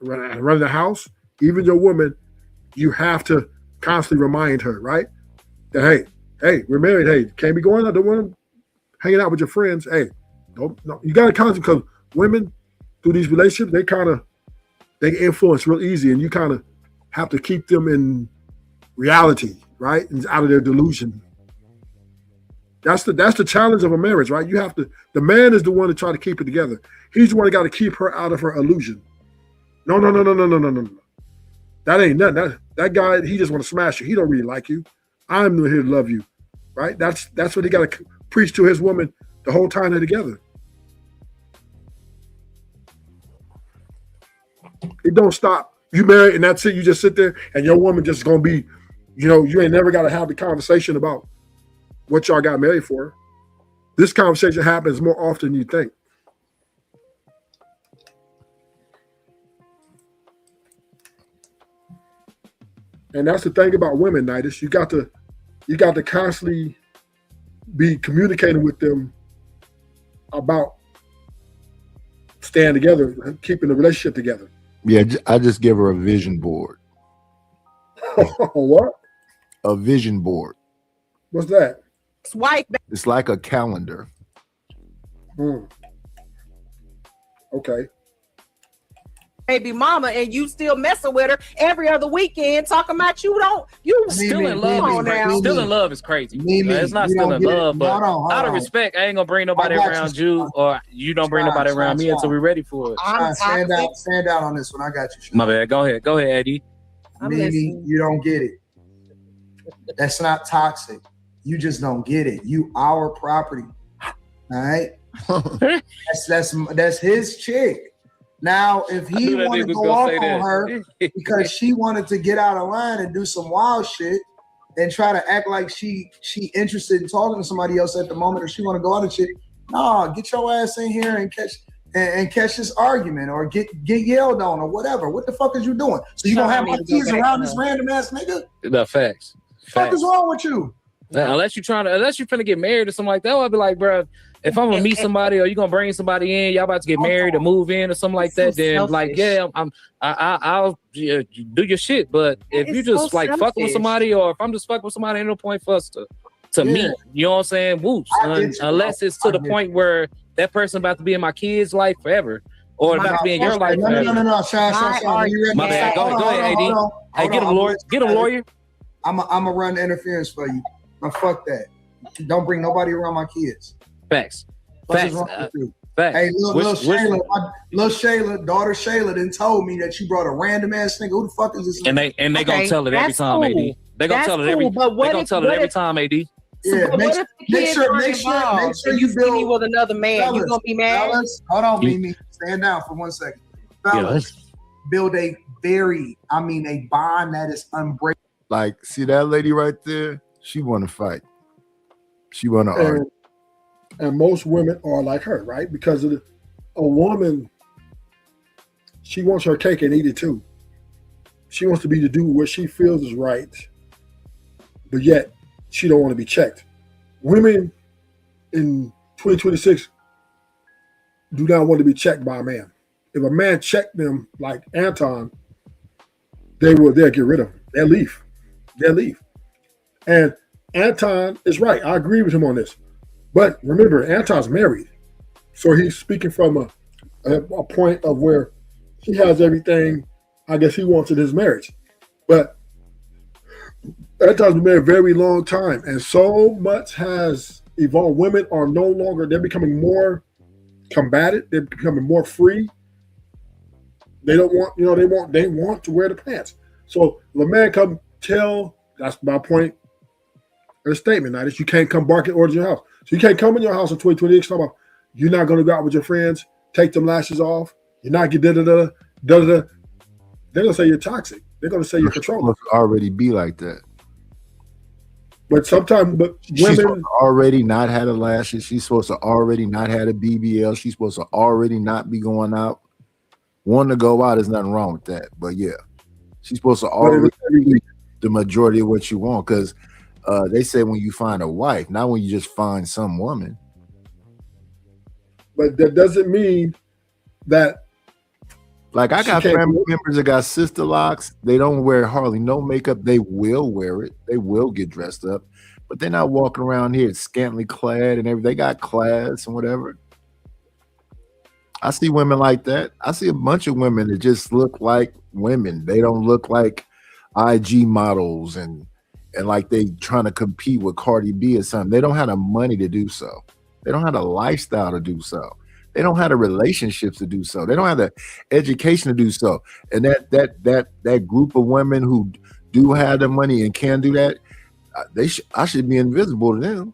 run the house, even your woman, you have to constantly remind her, right? That, hey, we're married. Hey, can't be going out. Don't want to hanging out with your friends. Hey, no, you got to constantly, because women, through these relationships, they get influenced real easy, and you kind of have to keep them in reality, right? And out of their delusion. That's the challenge of a marriage, right? You have to, the man is the one to try to keep it together. He's the one that got to keep her out of her illusion. No. That ain't nothing. That guy, he just want to smash you. He don't really like you. I'm here to love you, right? That's what he got to preach to his woman the whole time they're together. It don't stop. You married and that's it. You just sit there and your woman just gonna be, you ain't never got to have the conversation about what y'all got married for. This conversation happens more often than you think. And that's the thing about women, Nidus. You got to constantly be communicating with them about staying together and keeping the relationship together. Yeah, I just give her a vision board. What? A vision board. What's that? Swipe. It's like a calendar. Okay. Baby mama, and you still messing with her every other weekend, talking about you still in love. Still in love is crazy. It's not still in love, but out of respect, I ain't gonna bring nobody around you, or you don't bring nobody around me until we're ready for it. Stand out on this one. I got you. Sean. My bad. Go ahead, Eddie. Mimi, you don't get it. That's not toxic. You just don't get it. You our property. All right. That's his chick. Now, if he wanted to go off on her because she wanted to get out of line and do some wild shit and try to act like she interested in talking to somebody else at the moment, or she want to go out and shit, no, get your ass in here and catch this argument, or get yelled on, or whatever. What the fuck is you doing? So you gonna have my kids around this random ass nigga? The facts. What is wrong with you? Unless you're finna get married or something like that, I'd be like, bro, if I'm gonna meet somebody or you gonna bring somebody in, y'all about to get married or move in or something like that, then selfish. Like, yeah, I'll do your shit. But if you just so like fucking with somebody, or if I'm just fucking with somebody, ain't no point for us to meet. You know what I'm saying? Whoops. Unless it's to the point where that person about to be in my kid's life forever, or about to be in your life forever. No. Sean. My bad. Go ahead, AD. Hey, get a lawyer. Get a lawyer. I'm a run interference for you. Now fuck that. Don't bring nobody around my kids. Facts. Hey, little Shayla, daughter Shayla, then told me that you brought a random ass nigga. Who the fuck is this? And they gonna tell it every time, AD. They gonna tell it every. They gonna tell it every time, AD. Yeah, make sure you build with another man. Fellas, You gonna be mad? Fellas, hold on, Mimi. Stand down for 1 second. Fellas, build a bond that is unbreakable. Like, see that lady right there? She want to fight. She want to argue. And most women are like her, right? Because a woman, she wants her cake and eat it too. She wants to be to do what she feels is right, but yet she don't want to be checked. Women in 2026 do not want to be checked by a man. If a man checked them like Anton, they'll get rid of him. They'll leave. And Anton is right. I agree with him on this. But remember, Anton's married. So he's speaking from a point of where She has everything I guess he wants in his marriage. But that time's been a very long time, and so much has evolved. Women are no longer, they're becoming more combative, they're becoming more free. They don't want, they want to wear the pants. So the man come tell, that's my point in the statement, now that you can't come barking orders in your house. So you can't come in your house in 2028 talking about you're not going to go out with your friends, take them lashes off, you're not get da-da-da, da-da-da. They're going to say you're toxic. They're going to say you're controlling. Supposed to already be like that. But sometimes, She's women supposed to already not had a lashes. She's supposed to already not had a BBL. She's supposed to already not be going out. Wanting to go out, there's nothing wrong with that. But yeah, she's supposed to already be the majority of what you want. Because they say when you find a wife, not when you just find some woman. But that doesn't mean that. Like I got family members that got sister locks. They don't wear hardly no makeup. They will wear it. They will get dressed up, but they're not walking around here scantily clad and everything. They got class and whatever. I see women like that. I see a bunch of women that just look like women. They don't look like IG models and like they trying to compete with Cardi B or something. They don't have the money to do so. They don't have the lifestyle to do so. They don't have the relationships to do so. They don't have the education to do so. And that group of women who do have the money and can do that, I should be invisible to them.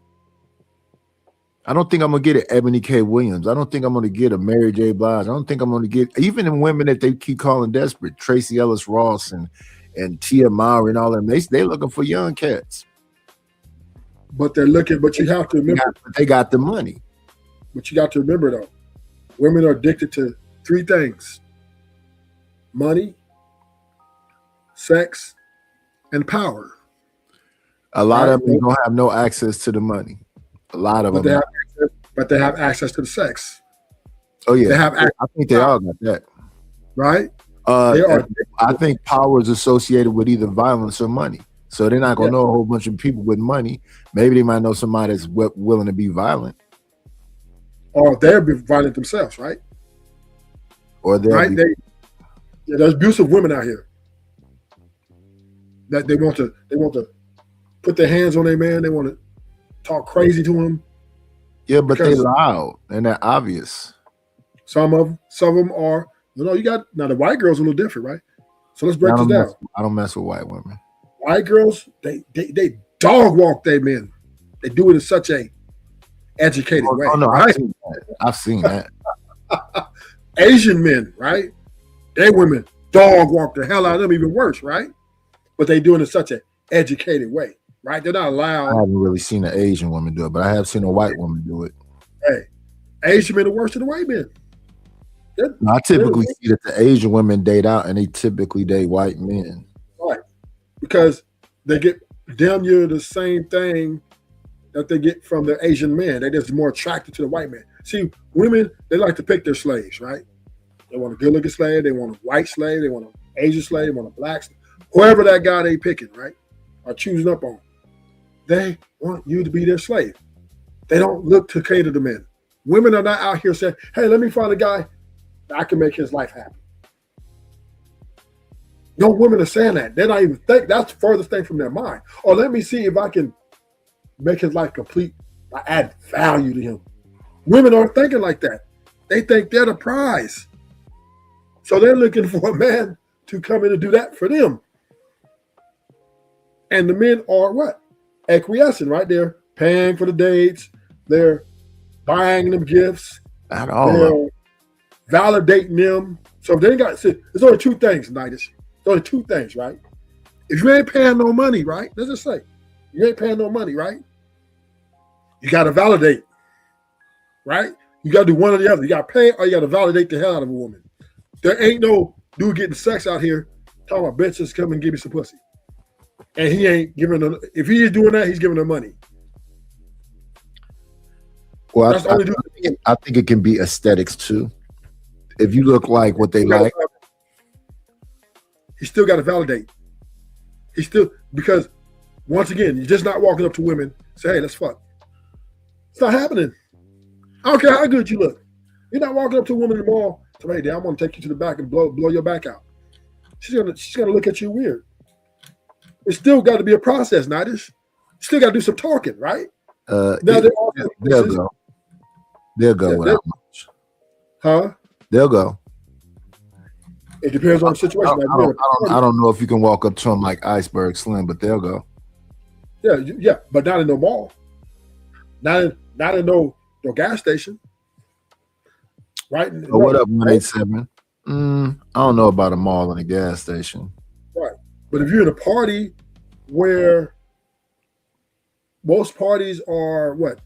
I don't think I'm gonna get an Ebony K. Williams. I don't think I'm gonna get a Mary J. Blige. I don't think I'm gonna get even in women that they keep calling desperate, Tracy Ellis Ross and Tia Mowry and all of them. They looking for young cats. But they're looking. But you have to remember they got the money. But you got to remember though. Women are addicted to three things: money, sex, and power. A lot of them don't have no access to the money. A lot of them. But they have access to the sex. Oh yeah, they have. I think they all got that. Right. I think power is associated with either violence or money. So they're not gonna know a whole bunch of people with money. Maybe they might know somebody that's willing to be violent. Or they're violent themselves, right? Or they're there's abusive women out here that they want to put their hands on their man. They want to talk crazy to him. Yeah, but they loud and they're obvious. Some of them are. You got now the white girls are a little different, right? So let's break this down. I don't mess with white women. White girls, they dog walk their men. They do it in such a educated way. Oh no, right? I've seen that. Asian men, right? They women dog walk the hell out of them, even worse, right? But they do it in such an educated way, right? They're not allowed. I haven't really seen an Asian woman do it, but I have seen a white woman do it. Hey, Asian men are worse than the white men. I typically see that the Asian women date out and they typically date white men. Right. Because they get damn near the same thing that they get from the Asian men. They're just more attracted to the white man. See, women, they like to pick their slaves, right? They want a good-looking slave. They want a white slave. They want an Asian slave. They want a black slave. Whoever that guy they picking, right, are choosing up on. They want you to be their slave. They don't look to cater to men. Women are not out here saying, hey, let me find a guy that I can make his life happy. No women are saying that. They're not even think. That's the furthest thing from their mind. Or let me see if I can make his life complete. I add value to him. Women aren't thinking like that. They think they're the prize. So they're looking for a man to come in and do that for them. And the men are what? Acquiescing, right? They're paying for the dates. They're buying them gifts. Not all. They're validating them. So they ain't got. See, there's only two things, Nidus. There's only two things, right? If you ain't paying no money, right? Let's just say you ain't paying no money, right? You got to validate, right? You got to do one or the other. You got to pay or you got to validate the hell out of a woman. There ain't no dude getting sex out here talking about bitches come and give me some pussy. And he ain't giving her, if he is doing that, he's giving her money. Well, I think it can be aesthetics too. If you look like what they like. He still got to validate. He still, because once again, you're just not walking up to women, say, hey, let's fuck. It's not happening. I don't care how good you look. You're not walking up to a woman in the mall So, hey, Dad, I want to take you to the back and blow your back out. She's gonna look at you weird. It's still got to be a process, Nadish. You still got to do some talking, right? Now they'll go. They'll go without much. Huh? They'll go. It depends on the situation. I don't know if you can walk up to them like Iceberg Slim, but they'll go. Yeah, but not in no mall. Not in no gas station. Right? So what up, 187? I don't know about a mall and a gas station. Right. But if you're in a party where most parties are what?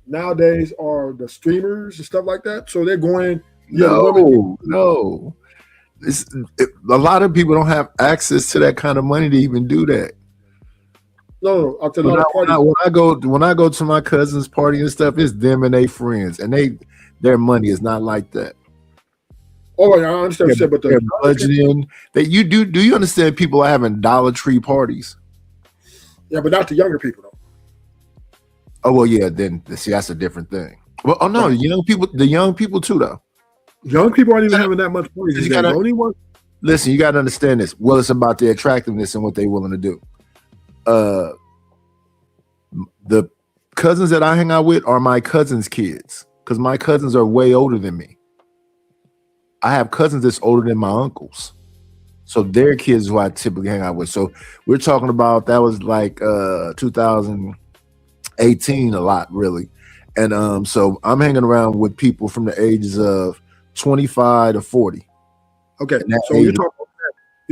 Nowadays are the streamers and stuff like that. So they're going. No. A lot of people don't have access to that kind of money to even do that. No, I'll tell you. When I go to my cousin's party and stuff, it's them and their friends, and their money is not like that. Oh, I understand. But they're budgeting. That you do. Do you understand? People are having Dollar Tree parties. Yeah, but not the younger people though. Oh well, yeah. Then see, that's a different thing. Well, oh no, the young people too though. Young people aren't even having that much parties. Listen, you got to understand this. Well, it's about the attractiveness and what they're willing to do. The cousins that I hang out with are my cousins' kids because my cousins are way older than me. I have cousins that's older than my uncles. So their kids who I typically hang out with. So we're talking about that was like 2018 a lot, really. And so I'm hanging around with people from the ages of 25 to 40. Okay, so you're talking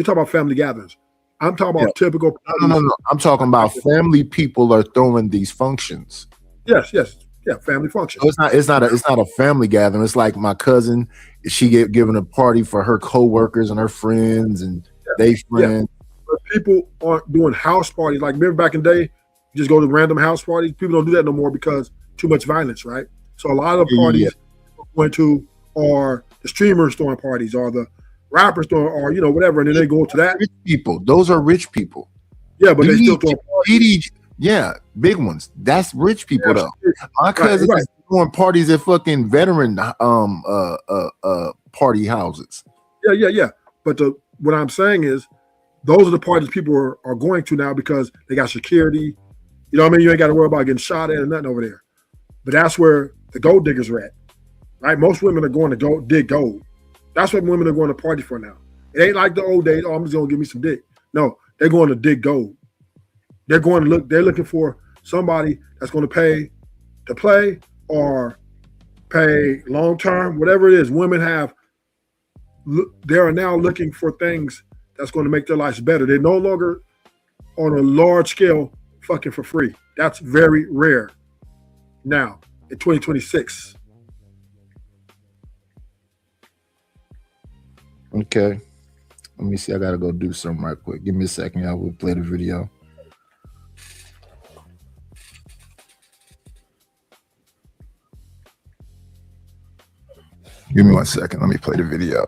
about family gatherings. I'm talking about typical. No. I'm talking about family people are throwing these functions. Yes, yeah, family functions. So it's not a family gathering. It's like my cousin, she giving a party for her co-workers and her friends and they friends. Yeah. But people aren't doing house parties. Like remember back in the day, you just go to random house parties. People don't do that no more because too much violence, right? So a lot of parties went to are the streamers throwing parties or the rappers throwing or whatever, and then they go to that. Rich people. Those are rich people. Yeah, but they still throw parties. Yeah, big ones. That's rich people though. My cousin is throwing parties at fucking veteran party houses. Yeah. But what I'm saying is those are the parties people are going to now because they got security. You know what I mean? You ain't got to worry about getting shot at and nothing over there. But that's where the gold diggers are at. Right? Most women are going to go dig gold. That's what women are going to party for now. It ain't like the old days, I'm just gonna give me some dick. No, they're going to dig gold. They're looking for somebody that's going to pay to play or pay long term, whatever it is. Women they are now looking for things that's going to make their lives better. They're no longer on a large scale fucking for free. That's very rare now in 2026. Okay. Let me see. I gotta go do something right quick. Give me a second. I will play the video. Give me 1 second. Let me play the video.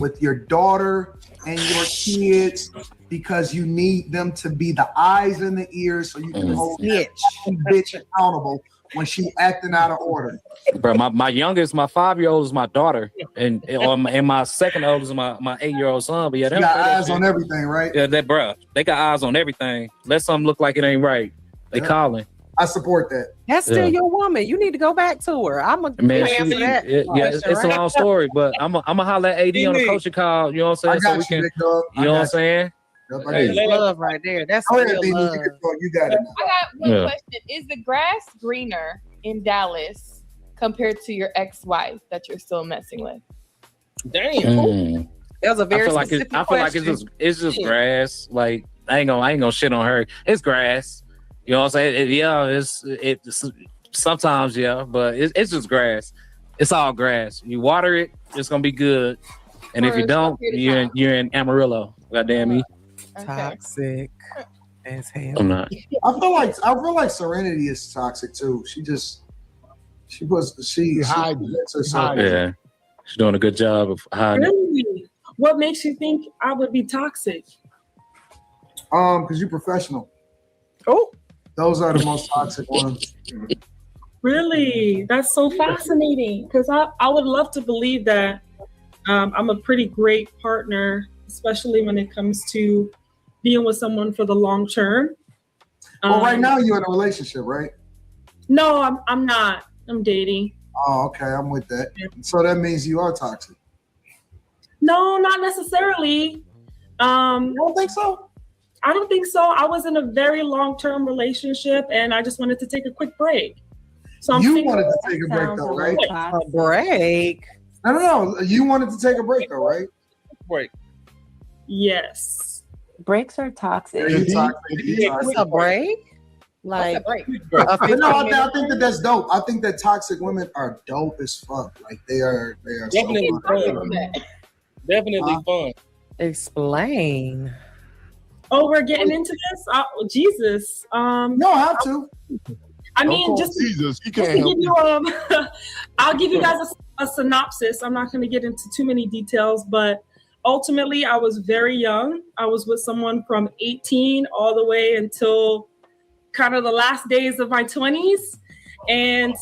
With your daughter and your kids because you need them to be the eyes and the ears so you can hold that bitch accountable when she acting out of order. Bro, my youngest, my 5-year-old is my daughter, and my second oldest is my 8-year-old son. But yeah, they got eyes on everything, right? Yeah, they got eyes on everything. Let something look like it ain't right. They calling. I support that. That's still your woman. You need to go back to her. I'm a man for that. It's a long story, but I'm gonna holler at AD on the coaching call. You know what I'm saying? You know what I'm saying? Hey, love right there. That's real love. You got it. I got one question. Is the grass greener in Dallas compared to your ex-wife that you're still messing with? Damn. That was a very specific I feel like it's just grass. Like I ain't gonna shit on her. It's grass. You know what I'm saying? It's sometimes, but it's just grass. It's all grass. You water it, it's gonna be good. And if you don't, you're in Amarillo. Goddamn me. Toxic as hell. I'm not. I feel like Serenity is toxic too. She hides herself. Yeah, she's doing a good job of hiding. Really? What makes you think I would be toxic? Because you're professional. Oh. Those are the most toxic ones. Really? That's so fascinating. Because I would love to believe that I'm a pretty great partner, especially when it comes to being with someone for the long term. Well, right now you're in a relationship, right? No, I'm not. I'm dating. Oh, okay. I'm with that. So that means you are toxic. No, not necessarily. You don't think so? I don't think so. I was in a very long-term relationship and I just wanted to take a quick break. So You wanted to take a break though, right? A break. No. You wanted to take a break though, right? Break. Yes. Breaks are toxic. Yeah, you toxic. What's a break? Like, No, I think that's dope. I think that toxic women are dope as fuck. Like they are Definitely so fun. Definitely fun. Explain. Oh, we're getting into this? Oh, Jesus. No, I have to. I mean, Jesus, you just to can't give help you I'll give you guys a synopsis. I'm not going to get into too many details, but ultimately I was very young. I was with someone from 18 all the way until kind of the last days of my 20s. And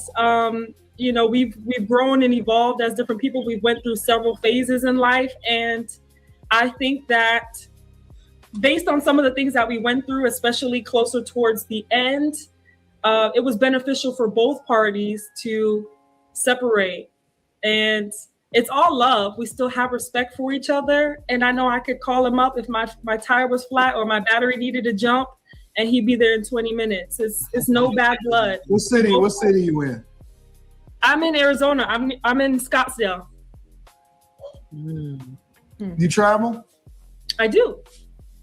you know, we've grown and evolved as different people. We've went through several phases in life, and I think that based on some of the things that we went through, especially closer towards the end, it was beneficial for both parties to separate. And it's all love. We still have respect for each other. And I know I could call him up if my tire was flat or my battery needed to jump, and he'd be there in 20 minutes. It's no bad blood. What city you in? I'm in Arizona. I'm in Scottsdale. You travel? I do.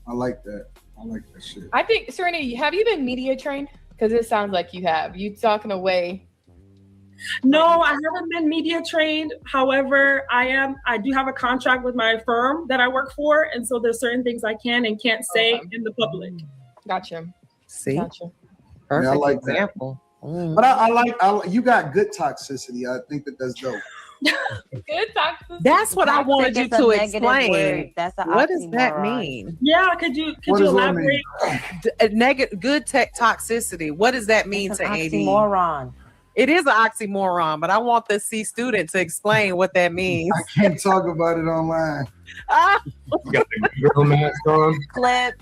I like that. I like that shit. I think, Serena, have you been media trained? Because it sounds like you have. You talking away. No, I haven't been media trained. However, I do have a contract with my firm that I work for, and so there's certain things I can and can't say in the public. Gotcha. See? Gotcha. Perfect I like that. example. But I like you got good toxicity. I think that's dope. Good toxicity. That's what I wanted you Toxic is to a negative explain. word. That's a What does that oxymoron. mean? Yeah, could you elaborate? Negative, good toxicity. What does that mean It's to an AD? oxymoron. It is an oxymoron, but I want the C student to explain what that means. I can't talk about it online. You got the girl mask on. Clip.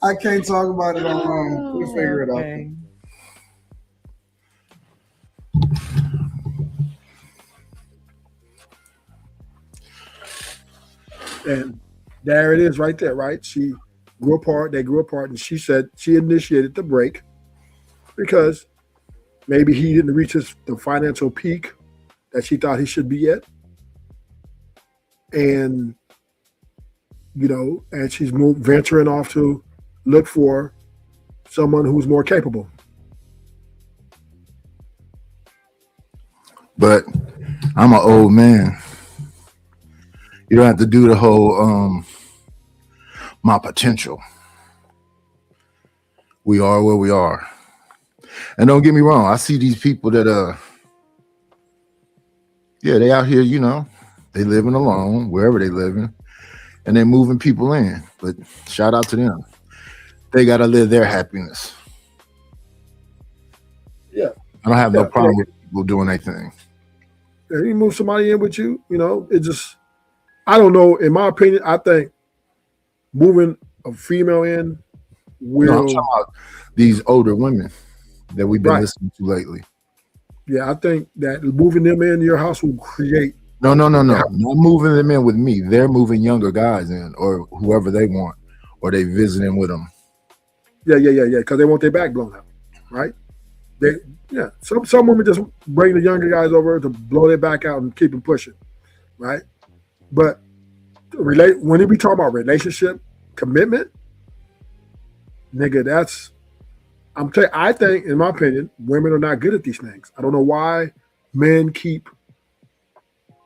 I can't talk about it online. We'll figure it out. And there it is right there, right? She grew apart, they grew apart, and she said she initiated the break because maybe he didn't reach the financial peak that she thought he should be at. And, you know, and she's venturing off to look for someone who's more capable. But I'm an old man. You don't have to do the whole my potential. We are where we are. And don't get me wrong, I see these people that they out here, you know, they living alone, wherever they living, and they're moving people in. But shout out to them. They gotta live their happiness. Yeah. I don't have no problem with people doing their thing. Yeah, you move somebody in with you, you know, it just, I don't know. In my opinion, I think moving a female in will. No, I'm talking about these older women that we've been listening to lately. Yeah, I think that moving them in your house will create. No. Not moving them in with me. They're moving younger guys in, or whoever they want, or they visiting with them. Yeah. Because they want their back blown out, right? Some women just bring the younger guys over to blow their back out and keep them pushing, right? But when we talk about relationship commitment, nigga, I think, in my opinion, women are not good at these things. I don't know why men keep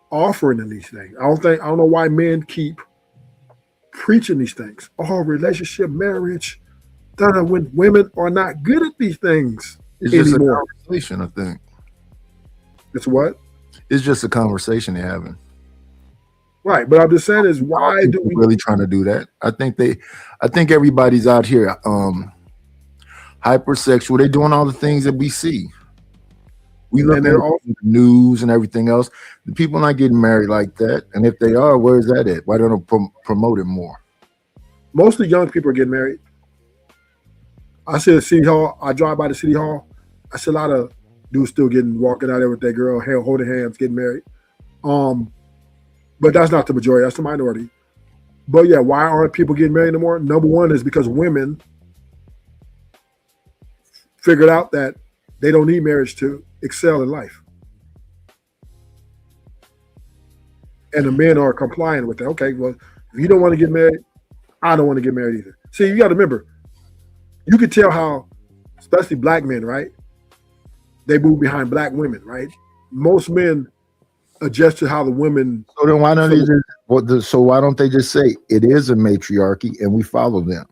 offering them these things. I don't know why men keep preaching these things. Oh, relationship, marriage. When women are not good at these things It's just anymore. a conversation, I think. It's what? It's just a conversation they're having. Right, but I'm just saying is why do we really trying to do that? I think everybody's out here hypersexual. They're doing all the things that we see. We look at the news and everything else. The people not getting married like that, and if they are, where's that at? Why don't they promote it more? Most of the young people are getting married. I see the city hall. I drive by the city hall. I see a lot of dudes still walking out there with their girl, holding hands, getting married. But that's not the majority. That's the minority. But yeah, why aren't people getting married anymore? Number one is because women figured out that they don't need marriage to excel in life. And the men are complying with that. Okay, well, if you don't want to get married, I don't want to get married either. See, you got to remember, you can tell how, especially black men, right? They move behind black women, right? Most men adjust to how the women. So then why don't why don't they just say it is a matriarchy and we follow them?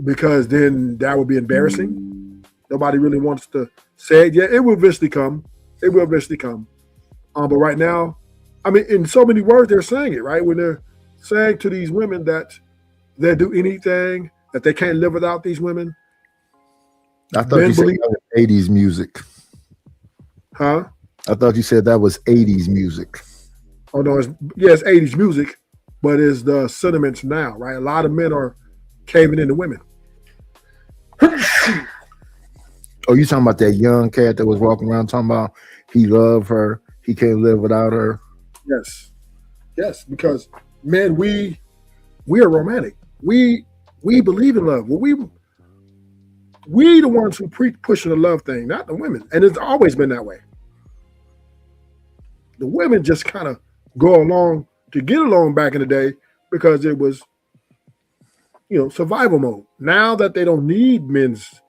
Because then that would be embarrassing. Nobody really wants to say it. Yeah, it will eventually come. It will eventually come. But right now, I mean, in so many words, they're saying it, right? When they're saying to these women that they'll do anything, that they can't live without these women. I thought you said that was 80s music. Huh? I thought you said that was 80s music. Oh, no, it's 80s music, but it's the sentiments now, right? A lot of men are caving into women. Oh, you talking about that young cat that was walking around talking about he loved her, he can't live without her? Yes, because men, we are romantic. We believe in love. Well, we the ones who pushing the love thing, not the women, and it's always been that way. The women just kind of go along to get along back in the day because it was, survival mode. Now that they don't need men's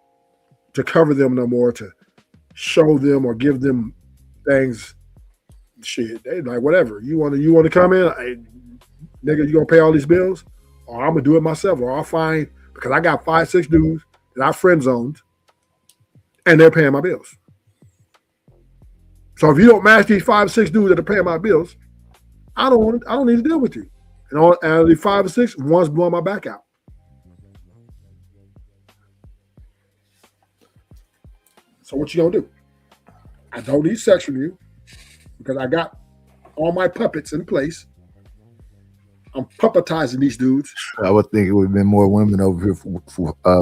to cover them no more, to show them or give them things, shit, they like whatever. You want to come in, nigga, you gonna pay all these bills, or I'm gonna do it myself, or I'll find, because I got 5-6 dudes that I friend zoned, and they're paying my bills. So if you don't match these 5-6 dudes that are paying my bills, I don't need to deal with you. And out of the 5 or 6, one's blowing my back out. So what you gonna do? I don't need sex from you because I got all my puppets in place. I'm puppetizing these dudes. I would think it would have been more women over here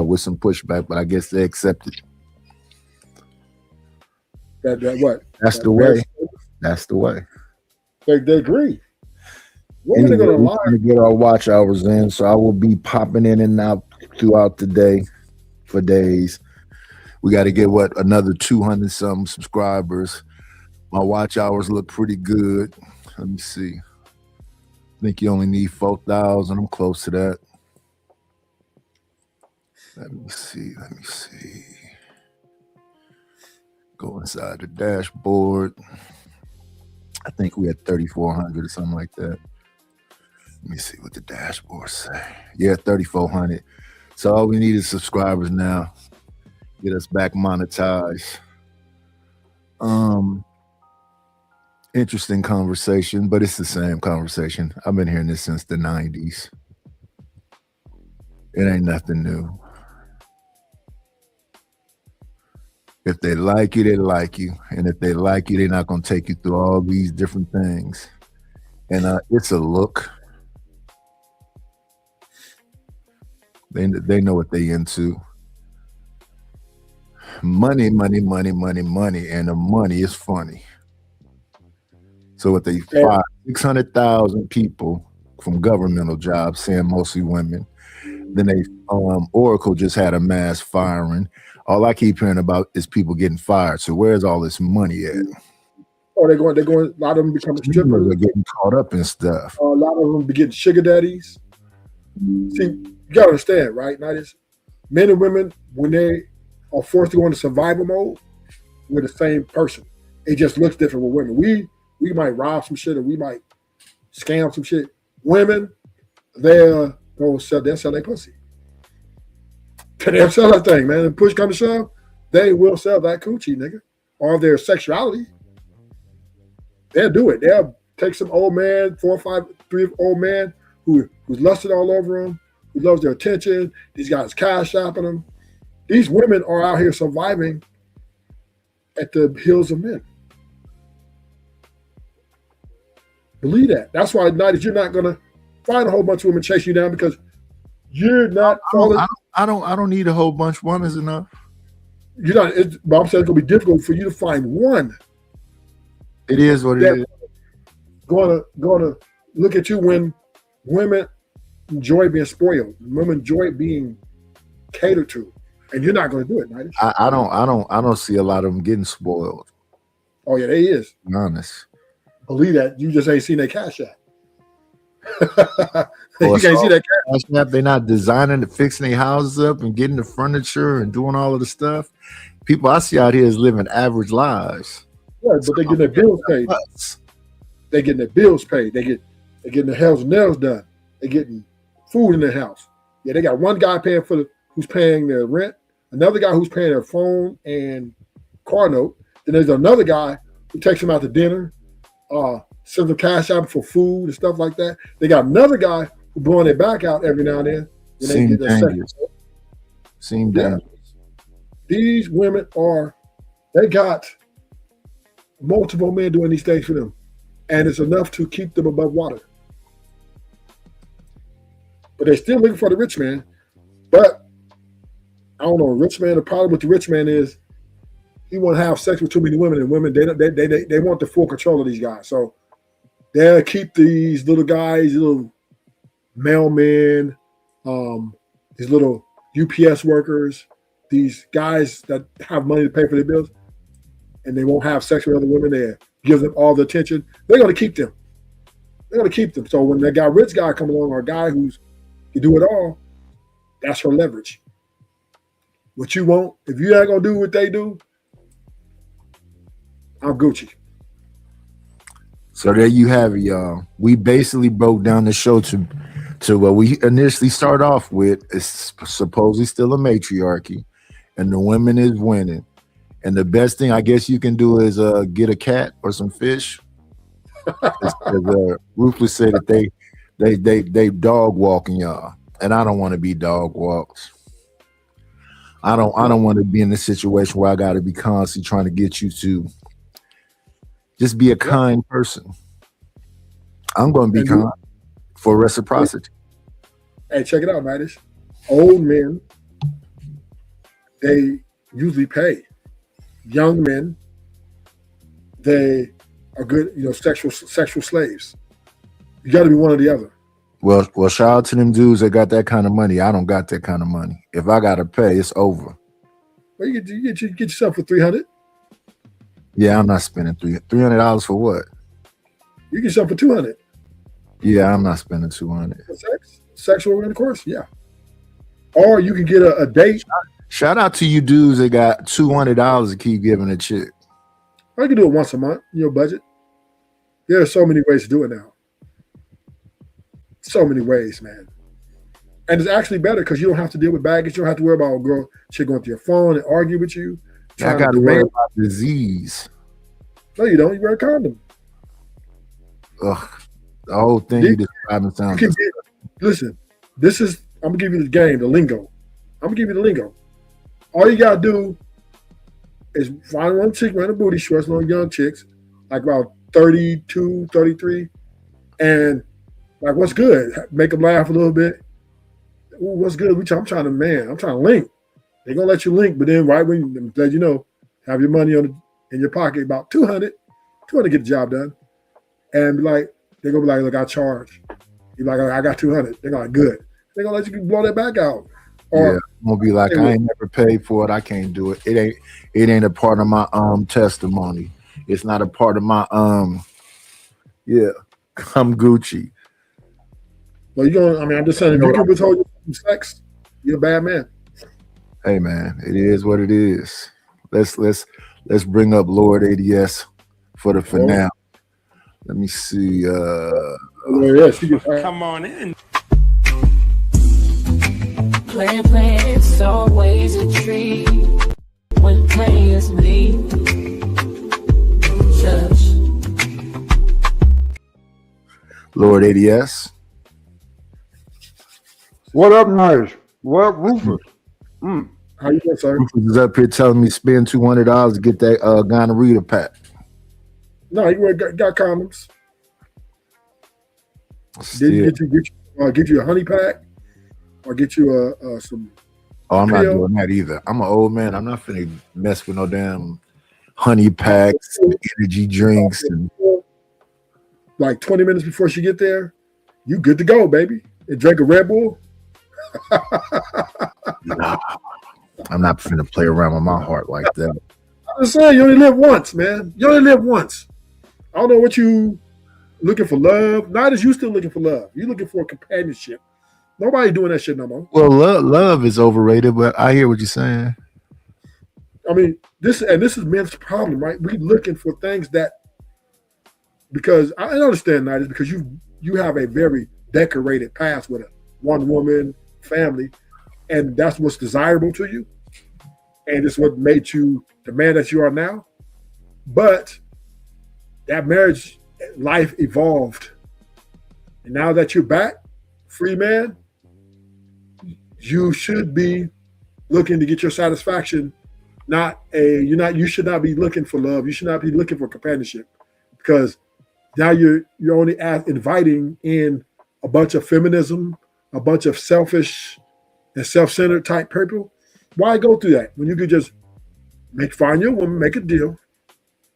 with some pushback, but I guess they accepted. That what? That's the way. That's the way. They agree. Women Anyway, are gonna we're lie. trying to get our watch hours in, so I will be popping in and out throughout the day for days. We got to get another 200 some subscribers. My watch hours look pretty good. Let me see. I think you only need 4,000. I'm close to that. Let me see. Go inside the dashboard. I think we had 3,400 or something like that. Let me see what the dashboard say. Yeah, 3,400. So all we need is subscribers now. Get us back monetized. Interesting conversation, but it's the same conversation. I've been hearing this since the 90s. It ain't nothing new. If they like you, they like you. And if they like you, they're not going to take you through all these different things. And it's a look. They know what they into. Money, and the money is funny. So what they fired 600,000 people from governmental jobs, saying mostly women. Then they Oracle just had a mass firing. All I keep hearing about is people getting fired. So where's all this money at? Oh, they're going. A lot of them becoming strippers. They're getting caught up in stuff. A lot of them be getting sugar daddies. See, you gotta understand, right? Now, men and women, when they are forced to go into survival mode, we're the same person. It just looks different with women. We might rob some shit, or we might scam some shit. Women, they'll sell their pussy. They'll sell that thing, man. And push come to shove, they will sell that coochie, nigga, or their sexuality. They'll do it. take some old man, 4 or 5, 3 old man who's lusted all over them, who loves their attention. These guys cash shopping them. These women are out here surviving at the heels of men. Believe that. That's why at night you're not gonna find a whole bunch of women chasing you down because you're not falling. I don't need a whole bunch. One is enough. You're not. But I'm saying it's gonna be difficult for you to find one. It is what it is. Gonna look at you when women enjoy being spoiled. Women enjoy being catered to, and you're not gonna do it, Nigel. I don't see a lot of them getting spoiled. Oh yeah, they is. To be honest. Believe that. You just ain't seen their cash app. You can't see that cash app. They're not designing and fixing their houses up and getting the furniture and doing all of the stuff. People I see out here is living average lives. Yeah, but they getting their bills paid. They getting their bills paid. They getting their hair and nails done. They getting food in their house. Yeah, they got one guy paying who's paying their rent, another guy who's paying their phone and car note. Then there's another guy who takes them out to dinner, sends them cash out for food and stuff like that. They got another guy who blowing their back out every now and then. Seem dangerous. Seem dangerous. These women they got multiple men doing these things for them. And it's enough to keep them above water. But they're still looking for the rich man. But I don't know, rich man, the problem with the rich man is he won't have sex with too many women, and women, they want the full control of these guys. So they'll keep these little guys, little mailmen, these little UPS workers, these guys that have money to pay for their bills, and they won't have sex with other women. They give them all the attention. They're going to keep them. They're going to keep them. So when that rich guy come along, or a guy who's can do it all, that's her leverage. What you want, if you ain't going to do what they do, I'm Gucci. So there you have it, y'all. We basically broke down the show to what we initially start off with. It's supposedly still a matriarchy, and the women is winning. And the best thing I guess you can do is get a cat or some fish. Ruthless said that they dog walking y'all, and I don't want to be dog walked. I don't want to be in a situation where I got to be constantly trying to get you to just be a kind person. I'm going to be kind for reciprocity. Hey, check it out, man. Old men, they usually pay. Young men, they are good, sexual slaves. You got to be one or the other. Well, shout out to them dudes that got that kind of money. I don't got that kind of money. If I got to pay, it's over. Well, you get yourself for $300. Yeah, I'm not spending $300 for what? You get yourself for $200. Yeah, I'm not spending $200. Sexual intercourse, yeah. Or you can get a date. Shout out to you dudes that got $200 to keep giving a chick. I can do it once a month, your budget. There are so many ways to do it now. So many ways, man. And it's actually better because you don't have to deal with baggage. You don't have to worry about a girl, chick going to your phone and argue with you. I got to worry about disease. No, you don't. You wear a condom. Ugh. The whole thing you describing sounds. Listen, I'm going to give you the game, the lingo. I'm going to give you the lingo. All you got to do is find one chick wearing a booty shorts, little young chicks, like about 32, 33, and like, what's good? Make them laugh a little bit. Ooh, what's good? I'm trying to link. They're going to let you link, but then right when you let you know, have your money in your pocket, about $200 to get the job done. And be like, they're going to be like, look, I charge. You're like, I got $200. They're like, good. They're going to let you blow that back out. Or, yeah, I'm going to be like, I ain't never paid for it. I can't do it. It ain't a part of my testimony. It's not a part of my I'm Gucci. Well, I'm just saying, if you can withhold your sex, you're a bad man. Hey man, it is what it is. Let's bring up Lord ADS for the finale. Let me see. Come on in. Play, it's always a treat when players leave. Just Lord ADS. What up, Nice? What up, Rufus? How you doing, sir? Rufus is up here telling me spend $200 to get that gonorrhea pack. No, he got condoms. Did he get you a honey pack or get you some? Oh, I'm not pill? doing that either. I'm an old man. I'm not finna mess with no damn honey packs, energy drinks, and Like 20 minutes before she get there, you good to go, baby. And drink a Red Bull. nah, I'm not finna play around with my heart like that. I'm just saying, you only live once, man. You only live once. I don't know what you looking for love. Not as you still looking for love. You looking for companionship. Nobody doing that shit no more. Well, love is overrated, but I hear what you're saying. I mean, this is men's problem, right? We looking for things that, because I understand that is because you have a very decorated past with a one woman family, and that's what's desirable to you, and it's what made you the man that you are now. But that marriage life evolved, and now that you're back, free man, you should be looking to get your satisfaction. You should not be looking for love. You should not be looking for companionship, because now you're only inviting in a bunch of feminism, a bunch of selfish and self-centered type people. Why go through that when you could just find your woman, make a deal,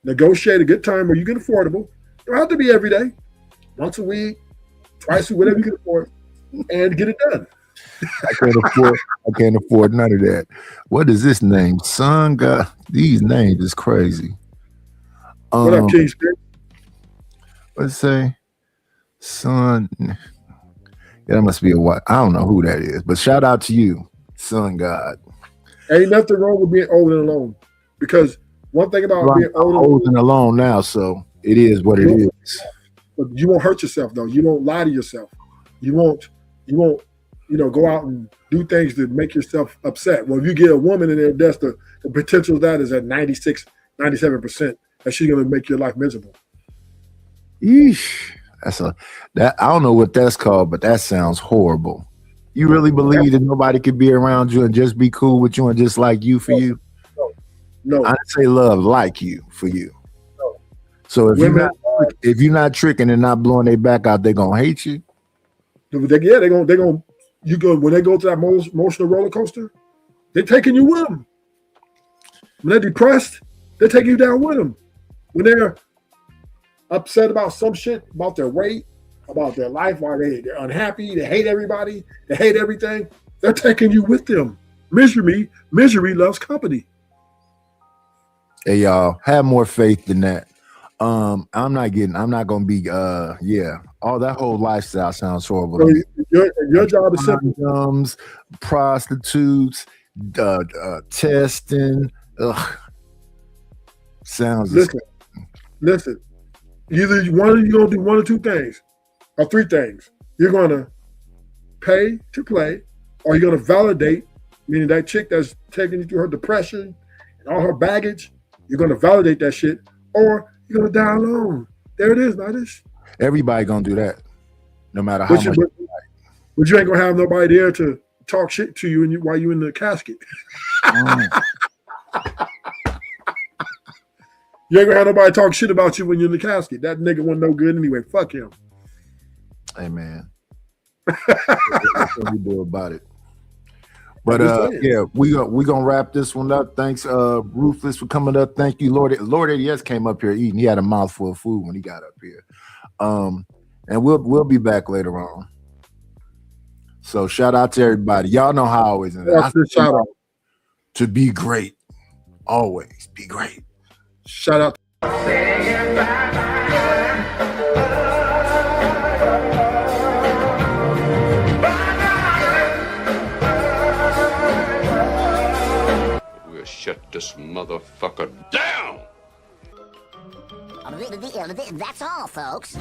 negotiate a good time where you can affordable. It don't have to be every day, once a week, twice a week, whatever you can afford, and get it done. I can't afford none of that. What is this name? Son God, these names is crazy. What up, King Spirit? Let's say Son. Yeah, that must be a what? I don't know who that is, but shout out to you, Son God. Ain't nothing wrong with being old and alone, because one thing about being old and alone now, so it is what it is. But you won't hurt yourself though. You won't lie to yourself. You won't go out and do things to make yourself upset. Well, if you get a woman in there, that's the potential of that is at 96, 97%, that she's gonna make your life miserable. Eesh. I don't know what that's called, but that sounds horrible. You really believe that nobody could be around you and just be cool with you and just like you for you? No. I didn't say love like you for you. No. So if you're not tricking and not blowing their back out, they're gonna hate you. They're gonna when they go to that emotional roller coaster, they're taking you with them. When they're depressed, they're taking you down with them. When they're upset about some shit, about their weight, about their life, why they're unhappy, they hate everybody, they hate everything, they're taking you with them. Misery loves company. Hey y'all, have more faith than that. I'm not gonna be all that whole lifestyle sounds horrible. So your job is simple. Condoms, prostitutes, testing. Sounds listen. Either you're gonna do one or two things, or three things. You're gonna pay to play, or you're gonna validate, meaning that chick that's taking you through her depression and all her baggage, you're gonna validate that shit, or you're gonna die alone. There it is, Nidish. Everybody gonna do that, no matter how much. But you ain't gonna have nobody there to talk shit to you while you in the casket. You ain't gonna have nobody talk shit about you when you're in the casket. That nigga wasn't no good anyway. Fuck him. Hey man, what can we do about it? But we gonna wrap this one up. Thanks, Ruthless, for coming up. Thank you, Lord ADS came up here eating. He had a mouthful of food when he got up here. And we'll be back later on. So shout out to everybody. Y'all know how I always shout out to be great. Always be great. Shout out. We'll shut this motherfucker down. That's all, folks.